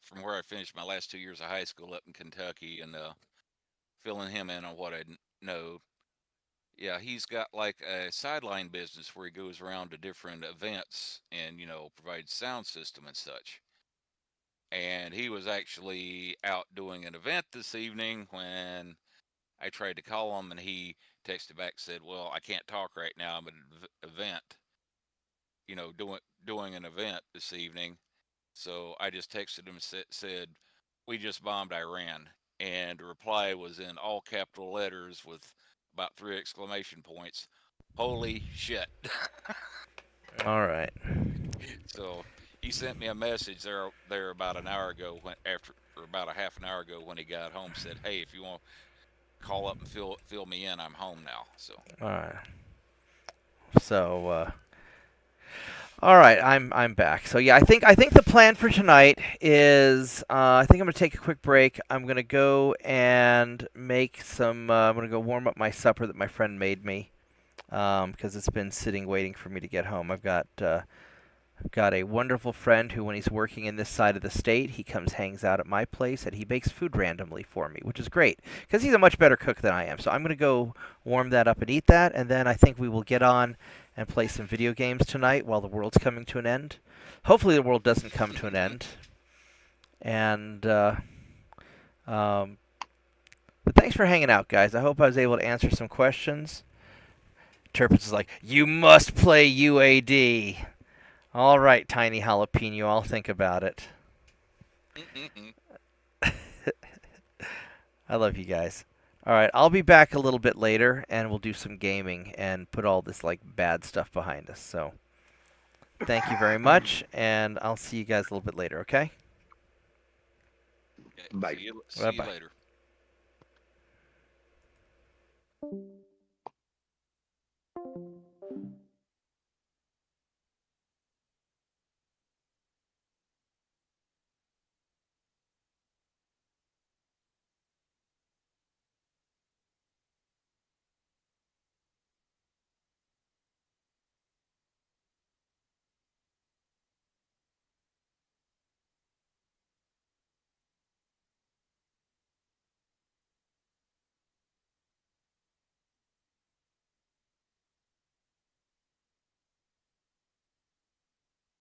S3: from where I finished my last 2 years of high school up in Kentucky, and filling him in on what I know. Yeah, he's got like a sideline business where he goes around to different events and provides sound system and such. And he was actually out doing an event this evening when I tried to call him, and he texted back, said, "Well, I can't talk right now. I'm at an event, doing an event this evening." So I just texted him and said, "We just bombed Iran." And the reply was in all capital letters with about 3 exclamation points. Holy shit.
S2: All right.
S3: So he sent me a message there about an hour ago or about a half an hour ago when he got home, said, "Hey, if you want to call up and fill me in, I'm home now." So
S2: All right. So, all right, I'm back. So yeah, I think the plan for tonight is I think I'm gonna take a quick break. I'm gonna go and make some. I'm gonna go warm up my supper that my friend made me because it's been sitting waiting for me to get home. I've got a wonderful friend who, when he's working in this side of the state, he comes hangs out at my place and he makes food randomly for me, which is great because he's a much better cook than I am. So I'm gonna go warm that up and eat that, and then I think we will get on and play some video games tonight while the world's coming to an end. Hopefully the world doesn't come to an end. And but thanks for hanging out, guys. I hope I was able to answer some questions. Turpitz is like, you must play UAD. All right, Tiny Jalapeno, I'll think about it. I love you guys. All right, I'll be back a little bit later, and we'll do some gaming and put all this like bad stuff behind us. So, thank you very much, and I'll see you guys a little bit later. Okay?
S3: okay,
S5: Bye.
S3: see you
S2: Bye-bye.
S3: later.